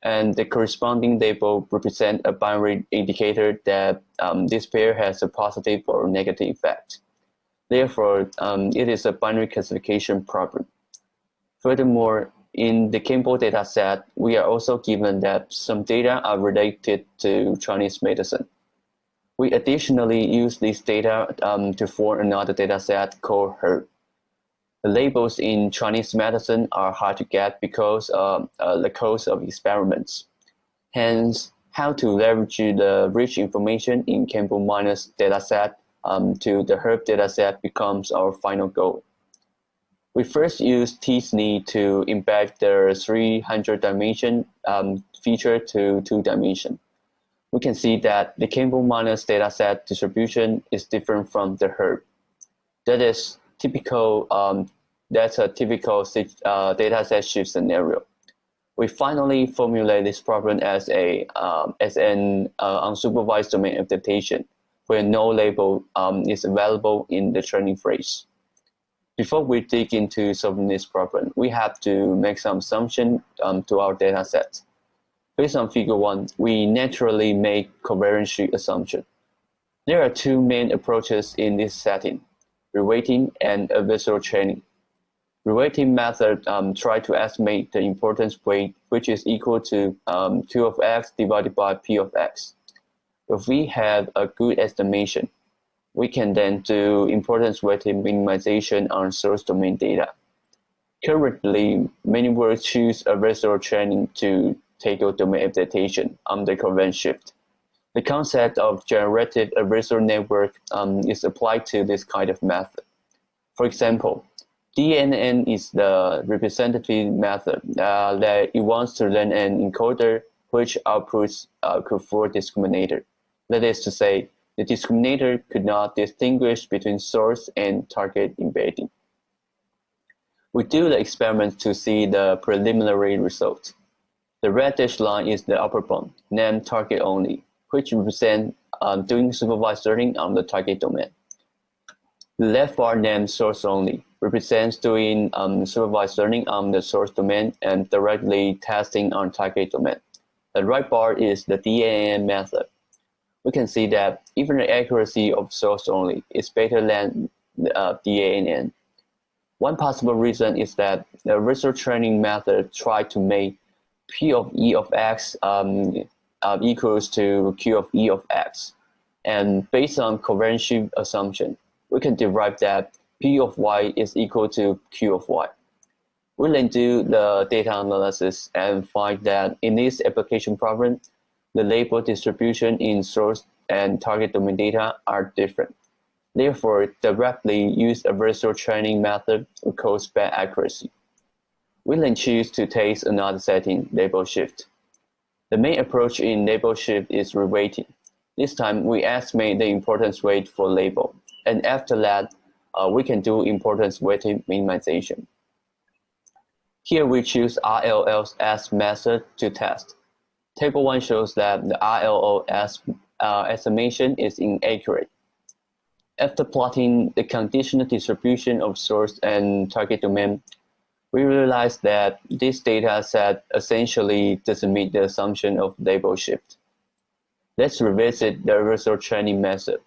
and the corresponding label represents a binary indicator that this pair has a positive or negative effect. Therefore, it is a binary classification problem. Furthermore, in the Campbell dataset, we are also given that some data are related to Chinese medicine. We additionally use this data to form another dataset called HERB. The labels in Chinese medicine are hard to get because of the cost of experiments. Hence, how to leverage the rich information in Campbell-Minus dataset to the HERB dataset becomes our final goal. We first use t-SNE to embed the 300-dimension feature to 2-dimension. We can see that the Campbell-Minus dataset distribution is different from the HERB. That is typical. That's a typical dataset shift scenario. We finally formulate this problem as an unsupervised domain adaptation, where no label is available in the training phrase. Before we dig into solving this problem, we have to make some assumptions to our dataset. Based on Figure 1, we naturally make covariance shift assumption. There are two main approaches in this setting: reweighting and adversarial training. Reweighting method try to estimate the importance weight, which is equal to Q of X divided by P of X. If we have a good estimation, we can then do importance weighted minimization on source domain data. Currently, many works choose adversarial training to tackle domain adaptation under covariance shift. The concept of generative adversarial network is applied to this kind of method. For example, IJCNN is the representative method that it wants to learn an encoder which outputs a Q4 discriminator. That is to say, the discriminator could not distinguish between source and target embedding. We do the experiment to see the preliminary result. The red dashed line is the upper bound, named target only, which represents doing supervised learning on the target domain. The left bar named source only represents doing supervised learning on the source domain and directly testing on target domain. The right bar is the IJCNN method. We can see that even the accuracy of source only is better than IJCNN. One possible reason is that the adversarial training method tried to make P of E of X equals to Q of E of X. And based on covariance shift assumption, we can derive that P of Y is equal to Q of Y. We then do the data analysis and find that in this application problem, the label distribution in source and target domain data are different. Therefore, directly use adversarial training method will cause bad accuracy. We then choose to test another setting, label shift. The main approach in label shift is reweighting. This time we estimate the importance weight for label, and after that, we can do importance weighted minimization. Here we choose RLLS method to test. Table 1 shows that the RLLS estimation is inaccurate. After plotting the conditional distribution of source and target domain, we realize that this data set essentially doesn't meet the assumption of label shift. Let's revisit the reversal training method.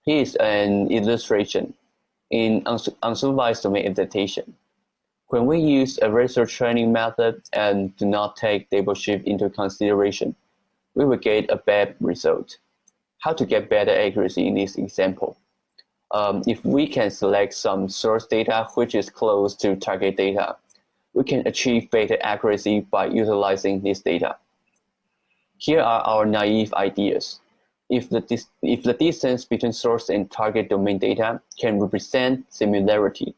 Here is an illustration in unsupervised domain adaptation. When we use a reversal training method and do not take label shift into consideration, we will get a bad result. How to get better accuracy in this example? If we can select some source data which is close to target data, we can achieve better accuracy by utilizing this data. Here are our naive ideas. If the distance between source and target domain data can represent similarity,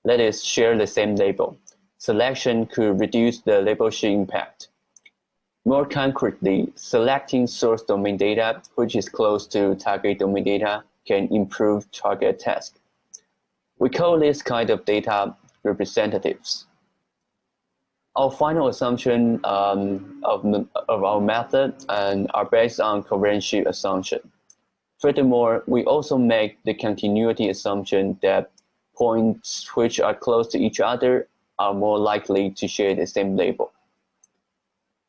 that is, share the same label, selection could reduce the label shift impact. More concretely, selecting source domain data which is close to target domain data can improve target task. We call this kind of data representatives. Our final assumption of our method are based on covariance shift assumption. Furthermore, we also make the continuity assumption that points which are close to each other are more likely to share the same label.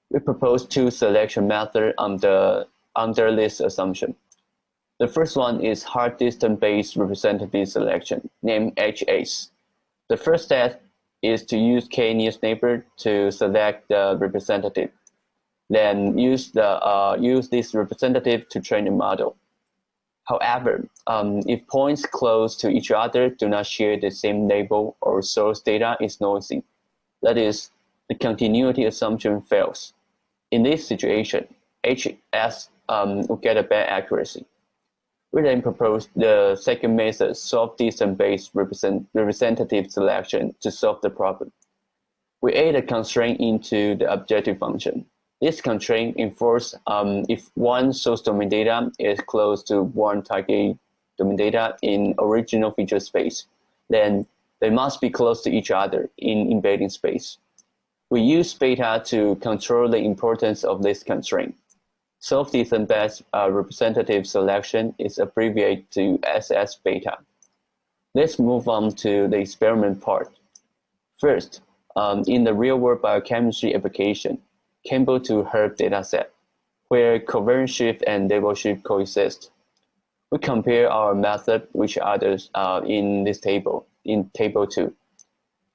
We propose two selection methods under this assumption. The first one is hard distance-based representative selection, named HACE. The first step is to use k nearest neighbor to select the representative. Then use this representative to train a model. However, if points close to each other do not share the same label or source data is noisy, that is, the continuity assumption fails. In this situation, HS will get a bad accuracy. We then propose the second method, soft distance-based representative selection, to solve the problem. We add a constraint into the objective function. This constraint enforces if one source domain data is close to one target domain data in original feature space, then they must be close to each other in embedding space. We use beta to control the importance of this constraint. Soft distance-based representative selection is abbreviated to SS beta. Let's move on to the experiment part. First, in the real-world biochemistry application, Campbell to Herb dataset, where covariance shift and label shift coexist. We compare our method with others in this table, in table 2.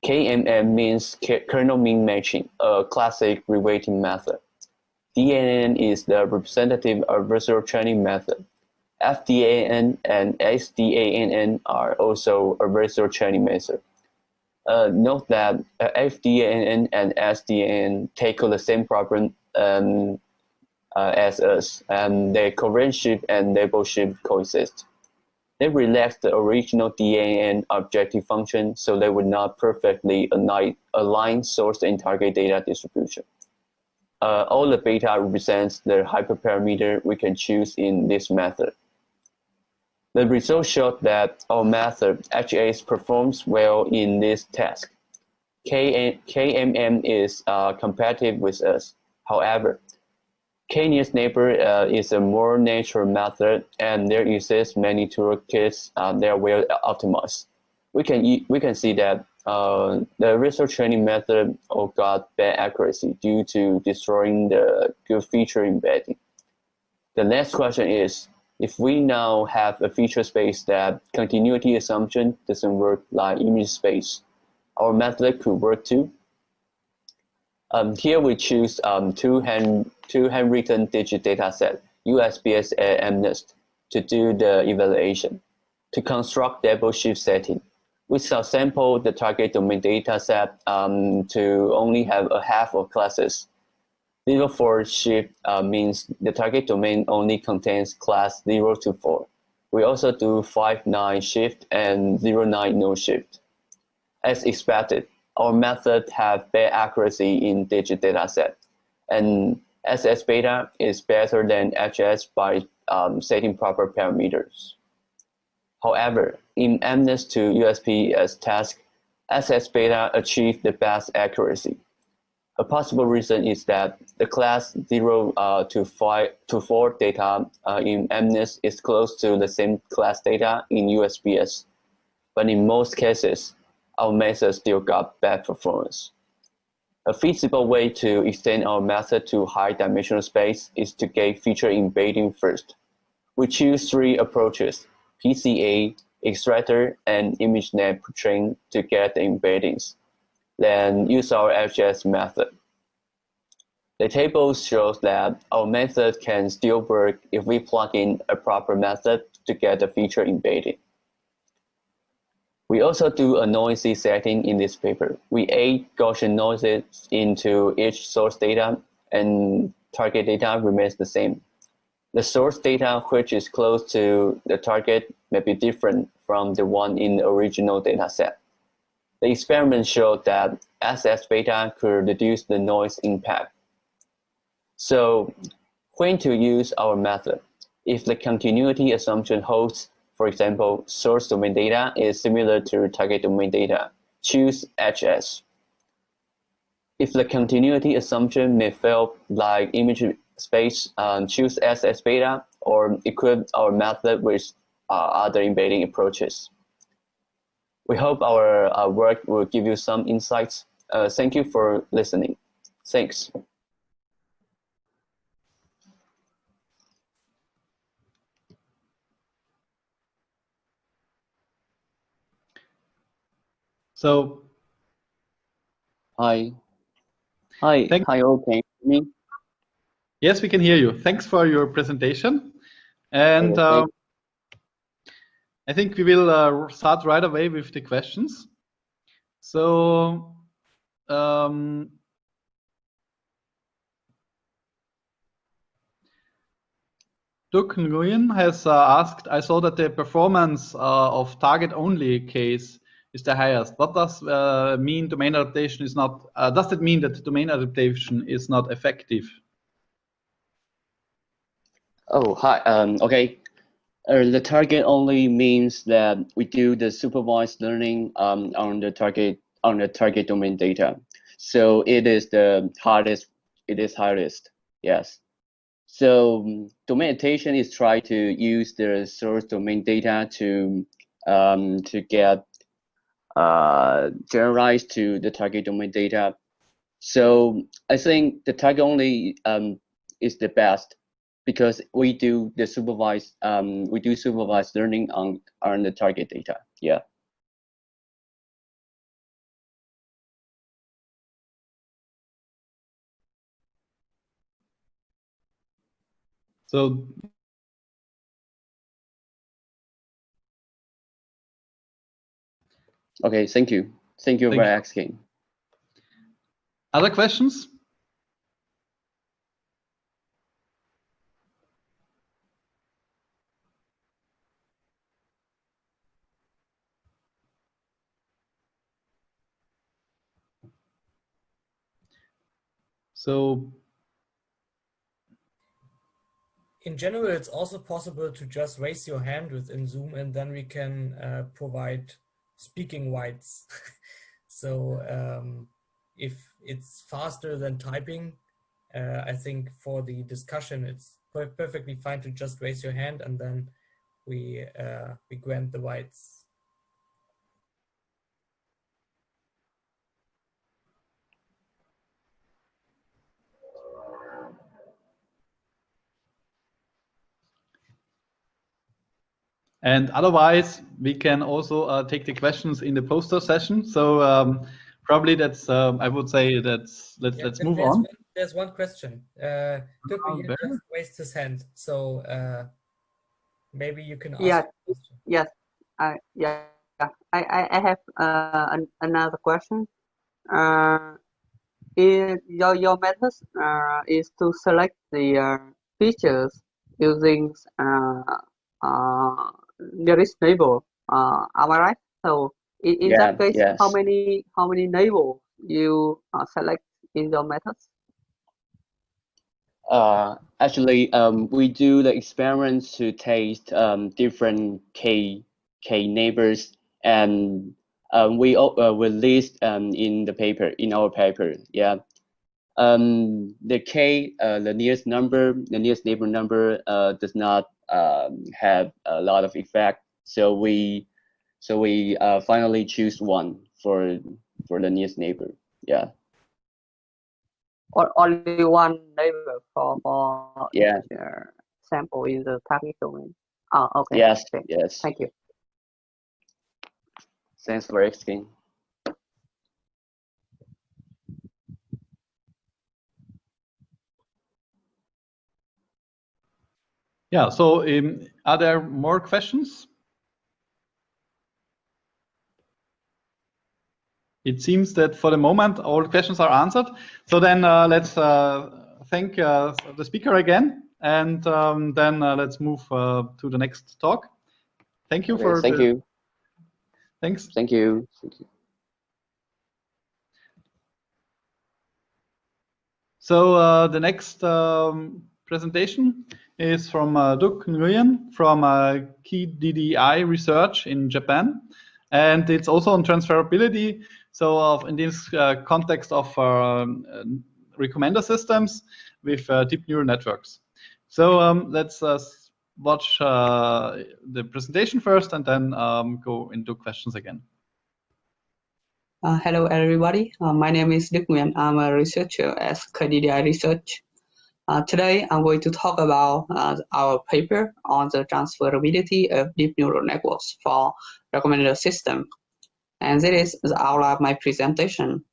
KMM means kernel mean matching, a classic reweighting method. DNN is the representative adversarial training method. FDANN and SDANN are also adversarial training methods. Note that FDANN and SDANN tackle the same problem as us, and their covariance shift and label shift coexist. They relax the original DNN objective function, so they would not perfectly align source and target data distribution. All the beta represents the hyperparameter we can choose in this method. The results showed that our method HACE performs well in this task. KMM is competitive with us. However, K nearest neighbor is a more natural method, and there exists many toolkits that are well optimized. We can see that the research training method got bad accuracy due to destroying the good feature embedding. The next question is, if we now have a feature space that continuity assumption doesn't work like image space, our method could work too. Here we choose two handwritten digit dataset, USPS and MNIST, to do the evaluation. To construct label shift setting, we subsample the target domain dataset to only have a half of classes. 0-4 shift means the target domain only contains class 0 to 4. We also do 5-9 shift and 0-9 no shift. As expected, our method have bad accuracy in digit data set, and SS beta is better than HS by setting proper parameters. However, in MNIST to USPS task, SS beta achieved the best accuracy. A possible reason is that the class 0 to 4 data in MNIST is close to the same class data in USPS, but in most cases, our method still got bad performance. A feasible way to extend our method to high dimensional space is to get feature embedding first. We choose 3 approaches: PCA, extractor, and ImageNet pre-train to get the embeddings, then use our HS method. The table shows that our method can still work if we plug in a proper method to get the feature embedded. We also do a noisy setting in this paper. We add Gaussian noises into each source data, and target data remains the same. The source data, which is close to the target, may be different from the one in the original data set. The experiment showed that SS beta could reduce the noise impact. So, when to use our method? If the continuity assumption holds, for example, source domain data is similar to target domain data, choose HS. If the continuity assumption may fail, like image space, choose SS beta or equip our method with other embedding approaches. We hope our work will give you some insights. Thank you for listening. Thanks. So, Hi, Thank- hi, all. Can you hear me? yes, we can hear you. Thanks for your presentation. And Okay. I think we will start right away with the questions. So, Duk Nguyen has asked, I saw that the performance of target-only case is the highest. What does mean domain adaptation is not, does it mean that domain adaptation is not effective? Oh, hi. Okay. The target only means that we do the supervised learning on the target domain data. So it is the hardest. It is hardest. Yes. So domain adaptation is try to use the source domain data to get generalized to the target domain data. So I think the target only is the best because we do the supervised learning on the target data. Yeah. So, Okay. Thank you. Thank you for asking. Other questions? So, in general, it's also possible to just raise your hand within Zoom and then we can provide speaking whites. So if it's faster than typing, I think for the discussion, it's perfectly fine to just raise your hand and then we grant the whites. and otherwise, we can also take the questions in the poster session. So probably that's, I would say that's, let's move on. There's one question. Dirk just raised his hand, so maybe you can ask. Yeah. The question. Yes. I have another question. Your method is to select the features using nearest neighbor. Am I right? So In that case, how many labels you select in your methods? Actually, we do the experiments to taste different k neighbors, and we list in the paper, in our paper. Yeah. The k, the nearest neighbor number does not have a lot of effect. So we finally choose one for the nearest neighbor. Yeah. Or only one neighbor for Yeah. each sample in the target domain. Oh, okay. Yes. Okay. Yes. Thank you. Thanks for asking. Yeah. So, are there more questions? It seems that for the moment all questions are answered. So then let's thank the speaker again, and then let's move to the next talk. Thank you for. Thank you. Thanks. Thank you. Thank you. So the next presentation is from Duc Nguyen from KDDI Research in Japan, and it's also on transferability. So in this context of recommender systems with deep neural networks. So let's watch the presentation first, and then go into questions again. Hello, everybody. My name is Duc Nguyen. I'm a researcher at KDDI Research. Today, I'm going to talk about our paper on the transferability of deep neural networks for recommender system. And this is the outline of my presentation.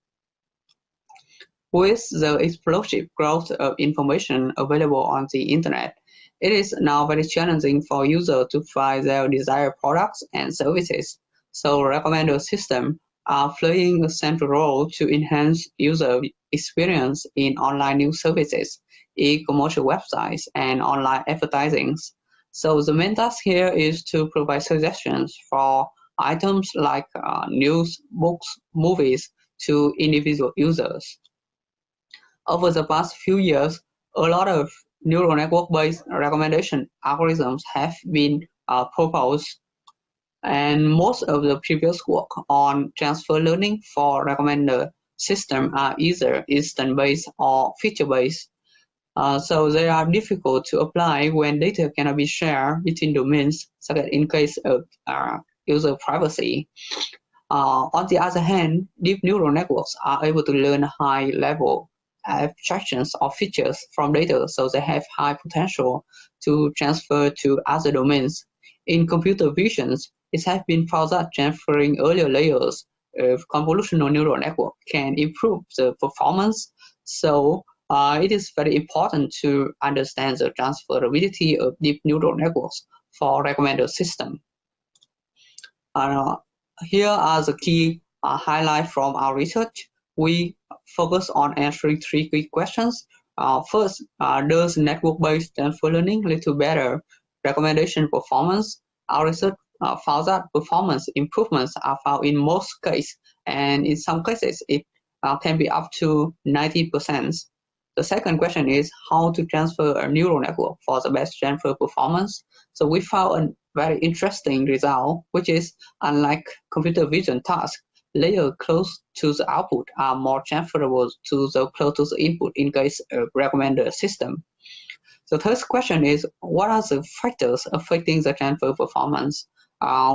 With the explosive growth of information available on the internet, it is now very challenging for users to find their desired products and services. So recommender systems are playing a central role to enhance user experience in online news services, e-commercial websites, and online advertising. So the main task here is to provide suggestions for items like news, books, movies to individual users. Over the past few years, a lot of neural network-based recommendation algorithms have been proposed, and most of the previous work on transfer learning for recommender system are either instant-based or feature-based. So they are difficult to apply when data cannot be shared between domains, such as in case of user privacy. On the other hand, deep neural networks are able to learn high-level abstractions of features from data, so they have high potential to transfer to other domains. In computer vision, it has been found that transferring earlier layers of convolutional neural network can improve the performance. So it is very important to understand the transferability of deep neural networks for recommender system. Here are the key highlights from our research. We focus on answering three key questions. First, does network-based transfer learning lead to better recommendation performance? Our research found that performance improvements are found in most cases, and in some cases it can be up to 90%. The second question is how to transfer a neural network for the best transfer performance. So we found a very interesting result, which is unlike computer vision tasks, layers close to the output are more transferable to the close to the input in case of recommender system. The third question is, what are the factors affecting the transfer performance?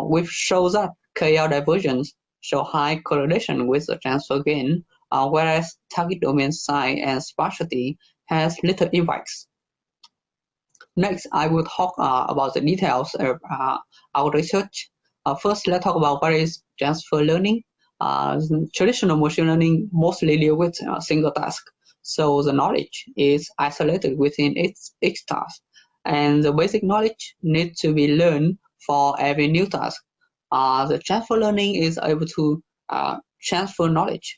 We've shown that KL divergence show high correlation with the transfer gain, whereas target domain size and sparsity has little impacts. Next, I will talk about the details of our research. First, let's talk about what is transfer learning. Traditional machine learning mostly deal with a single task. So the knowledge is isolated within each task. And the basic knowledge needs to be learned for every new task. The transfer learning is able to transfer knowledge,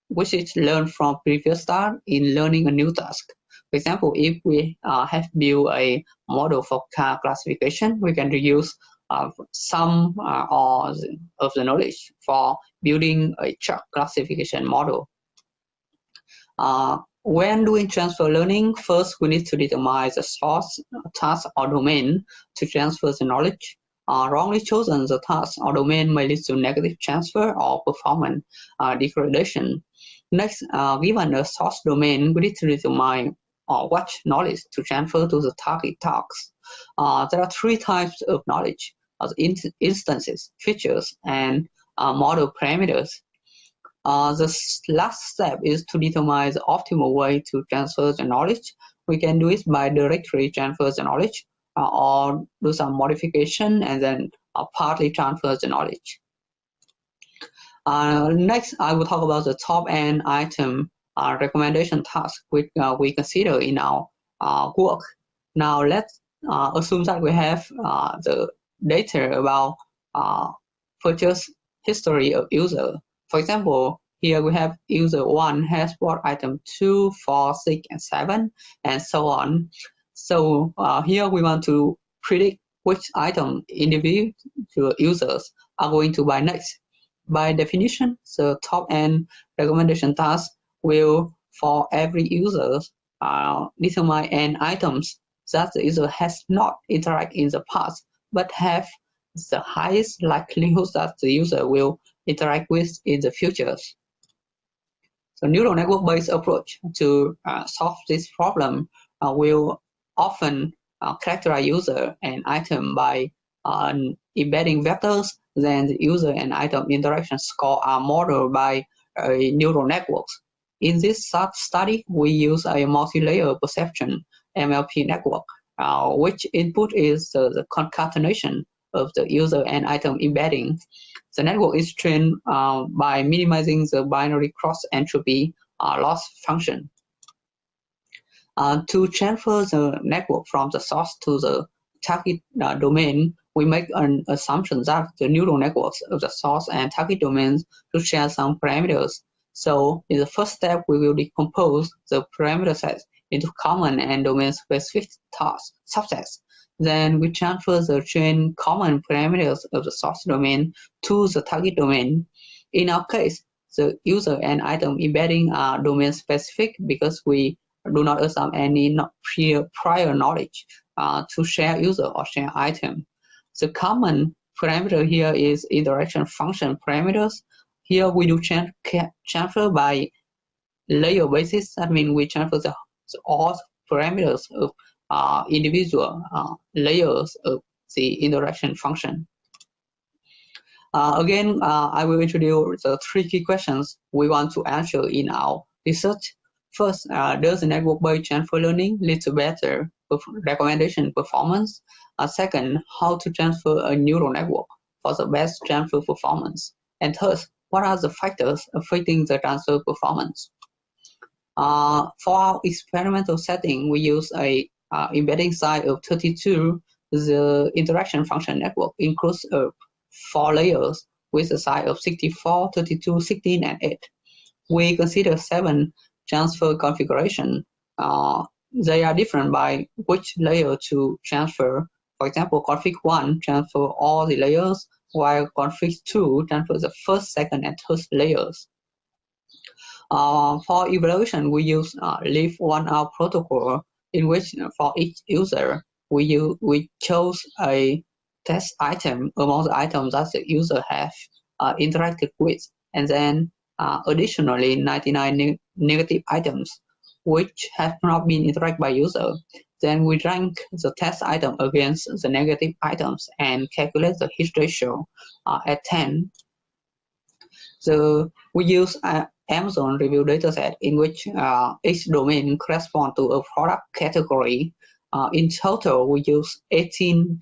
which is learned from previous task in learning a new task. For example, if we have built a model for car classification, we can use some of the knowledge for building a chart classification model. When doing transfer learning, first we need to determine the source, task, or domain to transfer the knowledge. Wrongly chosen the task or domain may lead to negative transfer or performance degradation. Next, given the source domain, we need to determine what knowledge to transfer to the target tasks. There are three types of knowledge: instances, features, and model parameters. The last step is to determine the optimal way to transfer the knowledge. We can do it by directly transfer the knowledge or do some modification and then partly transfer the knowledge. Next, I will talk about the top-end item recommendation task which we consider in our work. Now, let's assume that we have the data about purchase history of user. For example, here we have user 1 has bought item 2, 4, 6, and 7, and so on. So here we want to predict which item individual users are going to buy next. By definition, the top-end recommendation task will, for every user, determine n items that the user has not interacted in the past, but have the highest likelihood that the user will interact with in the future. So neural network-based approach to solve this problem will often characterize user and item by embedding vectors. Then the user and item interaction score are modeled by neural networks. In this study, we use a multi-layer perception MLP network, which input is the concatenation of the user and item embedding. The network is trained by minimizing the binary cross-entropy loss function. To transfer the network from the source to the target domain, we make an assumption that the neural networks of the source and target domains should share some parameters. So in the first step, we will decompose the parameter sets into common and domain-specific subsets. Then we transfer the trained common parameters of the source domain to the target domain. In our case, the user and item embedding are domain-specific because we do not assume any prior knowledge to share user or share item. The common parameter here is interaction function parameters. Here we do transfer by layer basis. That means we transfer all parameters of individual layers of the interaction function. Again, I will introduce the three key questions we want to answer in our research. First, does network-based transfer learning lead to better recommendation performance? Second, how to transfer a neural network for the best transfer performance? And third, what are the factors affecting the transfer performance? For our experimental setting, we use a embedding size of 32. The interaction function network includes 4 layers with a size of 64, 32, 16, and 8. We consider 7 transfer configuration. They are different by which layer to transfer. For example, config 1 transfer all the layers, while config 2 transfers the first, second, and third layers. For evaluation, we use leave one out protocol, in which for each user, we chose a test item among the items that the user have interacted with, and then additionally 99 negative items which have not been interacted by user. Then we rank the test item against the negative items and calculate the hit ratio at 10. So we use Amazon review dataset in which each domain corresponds to a product category. In total, we use 18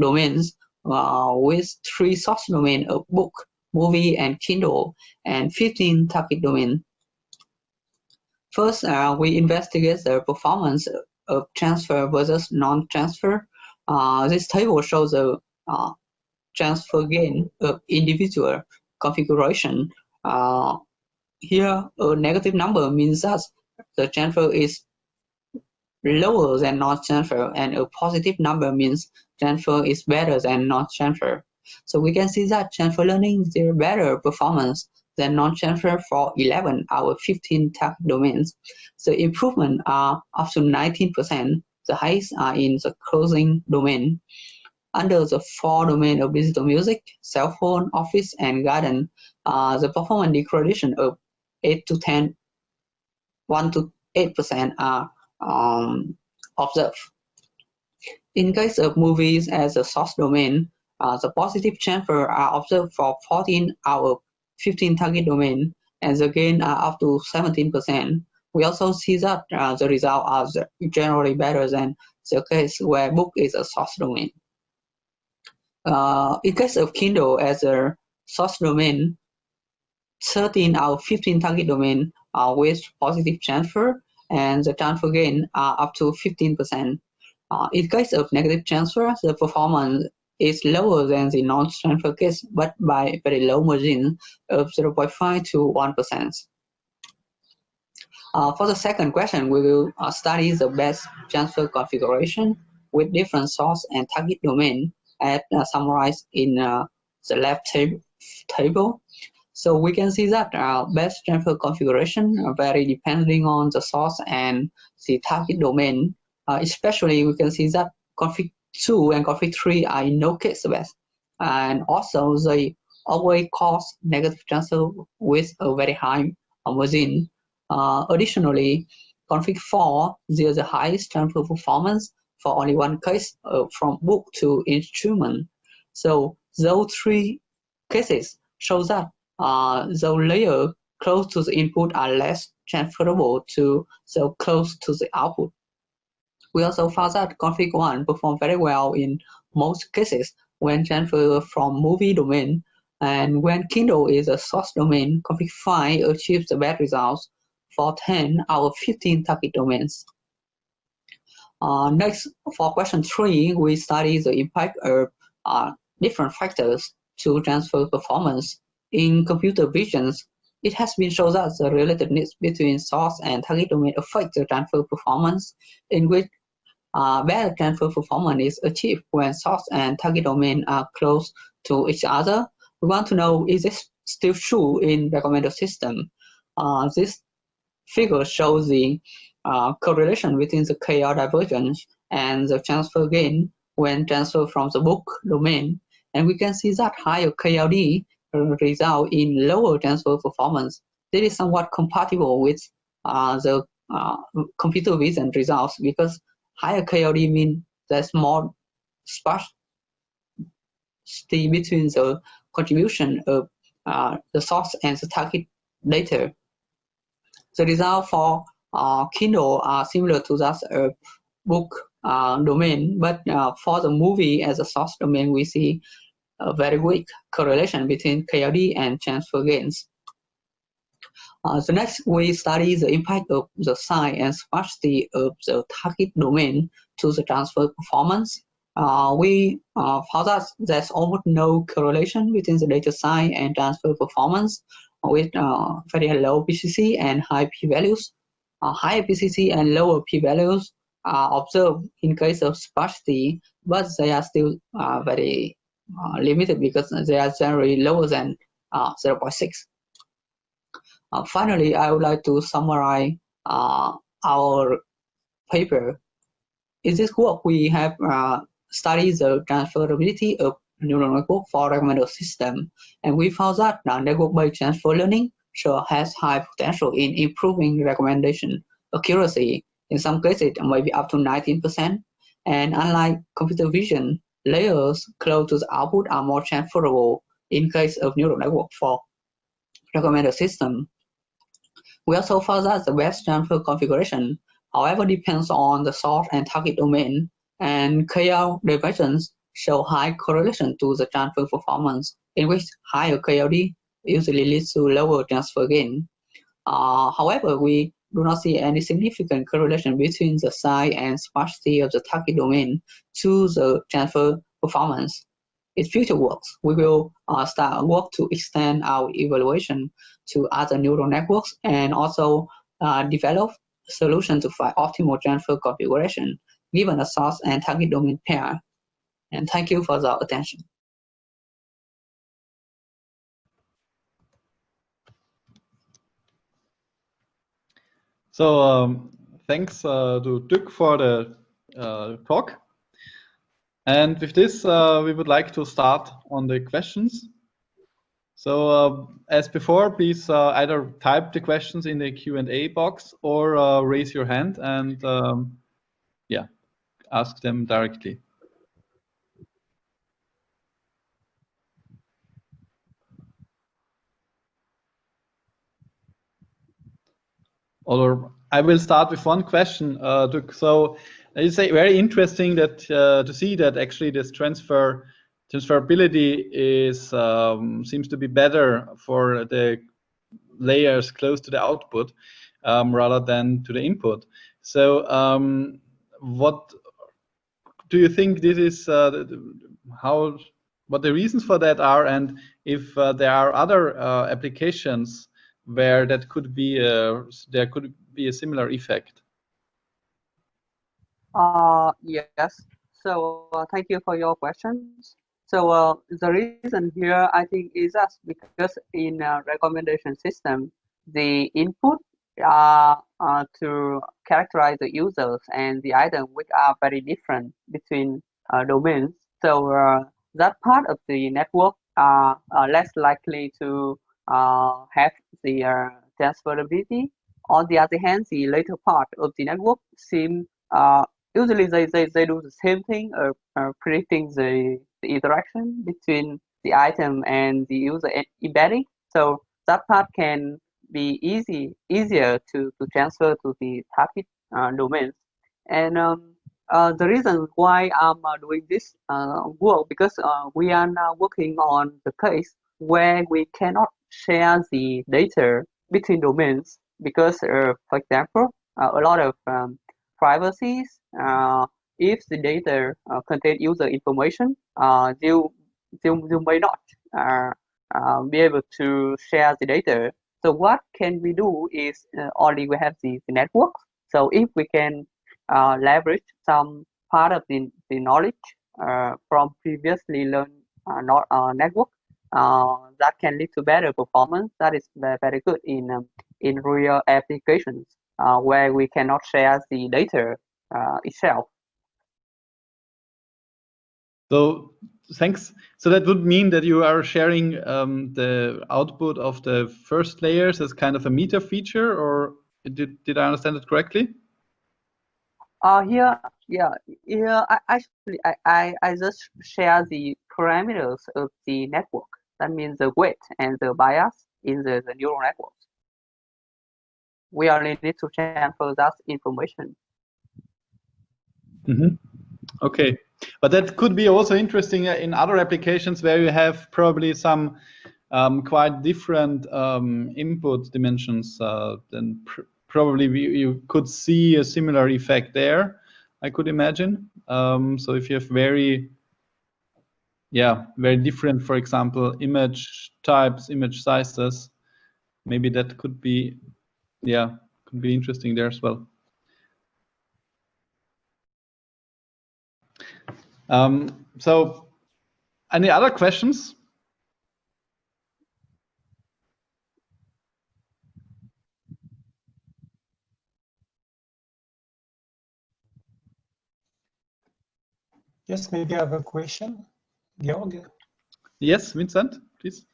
domains with 3 source domains of book, movie, and Kindle, and 15 target domains. First, we investigate the performance of transfer versus non-transfer. This table shows the transfer gain of individual configuration. Here, a negative number means that the transfer is lower than non-transfer, and a positive number means transfer is better than non-transfer. So we can see that transfer learning is better performance than non-transfer for 11 out of 15 target domains. The improvement are up to 19%. The highest are in the closing domain. Under the 4 domains of digital music, cell phone, office, and garden, the performance degradation of 1 to 8% are observed. In case of movies as a source domain, the positive transfer are observed for 14 out of 15 target domain, and the gain are up to 17%. We also see that the results are generally better than the case where book is a source domain. In case of Kindle as a source domain, 13 out of 15 target domain are with positive transfer, and the transfer gain are up to 15%. In case of negative transfer, the performance is lower than the non-transfer case, but by very low margin of 0.5 to 1%. For the second question, we will study the best transfer configuration with different source and target domain as summarized in the left table. So we can see that best transfer configuration vary depending on the source and the target domain. Especially, we can see that config 2 and config 3 are in no case best, and also they always cause negative transfer with a very high margin. Additionally, config 4 there is the highest transfer performance for only one case from book to instrument. So those 3 cases show that the layers close to the input are less transferable to the close to the output. We also found that config 1 performed very well in most cases when transferred from movie domain, and when Kindle is a source domain, config 5 achieves the best results for 10 out of 15 target domains. Next, for question 3, we study the impact of different factors to transfer performance. In computer visions, it has been shown that the relatedness between source and target domain affects the transfer performance, in which better transfer performance is achieved when source and target domain are close to each other. We want to know, is this still true in recommender system? This figure shows the correlation between the KR divergence and the transfer gain when transferred from the book domain. And we can see that higher KLD result in lower transfer performance. This is somewhat compatible with the computer vision results, because higher KLD means there's more sparsity between the contribution of the source and the target data. The results for Kindle are similar to that book domain, but for the movie as a source domain, we see a very weak correlation between KLD and transfer gains. So next, we study the impact of the size and sparsity of the target domain to the transfer performance. We found that there's almost no correlation between the data size and transfer performance, with very low PCC and high p-values. Higher PCC and lower p-values are observed in case of sparsity, but they are still very limited because they are generally lower than 0.6. Finally, I would like to summarize our paper. In this work, we have studied the transferability of neural network for recommender system, and we found that network-based transfer learning has high potential in improving recommendation accuracy. In some cases, maybe up to 19%. And unlike computer vision, layers close to the output are more transferable in case of neural network for recommender system. We also found that the best transfer configuration, however, depends on the source and target domain, and KL divergence show high correlation to the transfer performance, in which higher KLD usually leads to lower transfer gain. However, we do not see any significant correlation between the size and sparsity of the target domain to the transfer performance. In future works, we will start work to extend our evaluation to other neural networks, and also develop solutions to find optimal transfer configuration given a source and target domain pair. And thank you for the attention. So thanks to Dirk for the talk. And with this, we would like to start on the questions. So as before, please either type the questions in the Q&A box or raise your hand and yeah, ask them directly. Or I will start with one question. So it's very interesting that to see that actually this transferability is seems to be better for the layers close to the output rather than to the input. So what do you think this is? What the reasons for that are, and if there are other applications where that could be there could be a similar effect? Yes. So thank you for your questions. So the reason here, I think, is just because in recommendation system, the input to characterize the users and the item, which are very different between domains. So that part of the network are less likely to have the transferability. On the other hand, the later part of the network seem usually they do the same thing, predicting the interaction between the item and the user embedding. So that part can be easier to transfer to the target domains. And the reason why I'm doing this work, because we are now working on the case where we cannot share the data between domains, because for example, a lot of privacies, if the data contain user information, you may not be able to share the data. So what can we do is only we have the network. So if we can leverage some part of the knowledge from previously learned network, that can lead to better performance. That is very good in real applications where we cannot share the data itself. So thanks. So that would mean that you are sharing the output of the first layers as kind of a meta feature, or did I understand it correctly? Here I just share the parameters of the network. That means the weight and the bias in the neural networks. We only need to transfer that information. Mm-hmm. Okay, but that could be also interesting in other applications where you have probably some quite different input dimensions. Then probably you could see a similar effect there, I could imagine. So if you have very different, for example, image types, image sizes, maybe that could be interesting there as well. So any other questions? Yes, maybe I have a question, Georg. Yes, Vincent, please.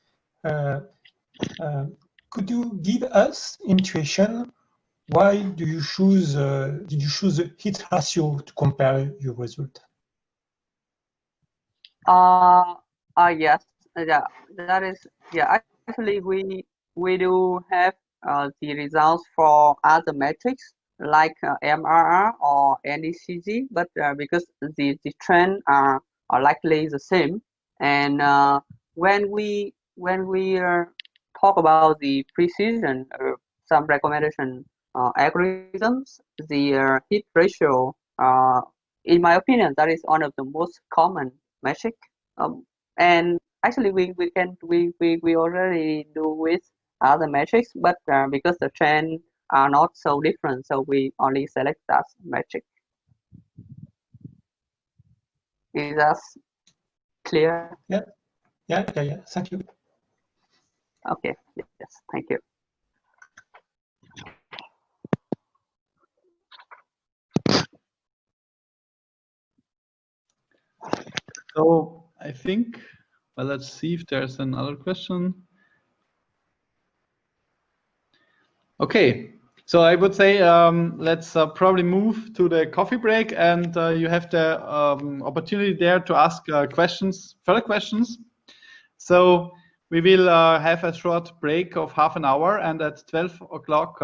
Could you give us intuition? Why do you choose? Did you choose a hit ratio to compare your result? Yes, that is, actually we do have the results for other metrics like MRR or NECG, but because the trend are likely the same, and when we talk about the precision of some recommendation algorithms, the hit ratio, in my opinion, that is one of the most common metric, and actually we already do with other metrics, but because the trend are not so different, so we only select that metric. Is that clear? Yeah. Thank you. Okay. Yes. Thank you. So I think, well, let's see if there's another question. Okay, so I would say let's probably move to the coffee break, and you have the opportunity there to ask questions, further questions. So we will have a short break of half an hour, and at 12 o'clock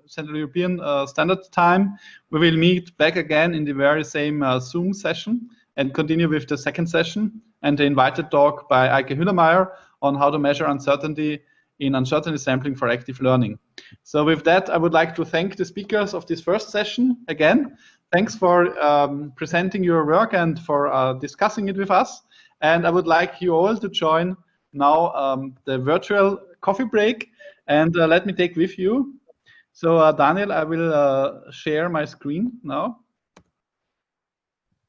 Central European Standard Time, we will meet back again in the very same Zoom session and continue with the second session and the invited talk by Eike Hühnermeier on how to measure uncertainty in uncertainty sampling for active learning. So with that, I would like to thank the speakers of this first session again. Thanks for presenting your work and for discussing it with us. And I would like you all to join now the virtual coffee break. And let me take with you. So Daniel, I will share my screen now.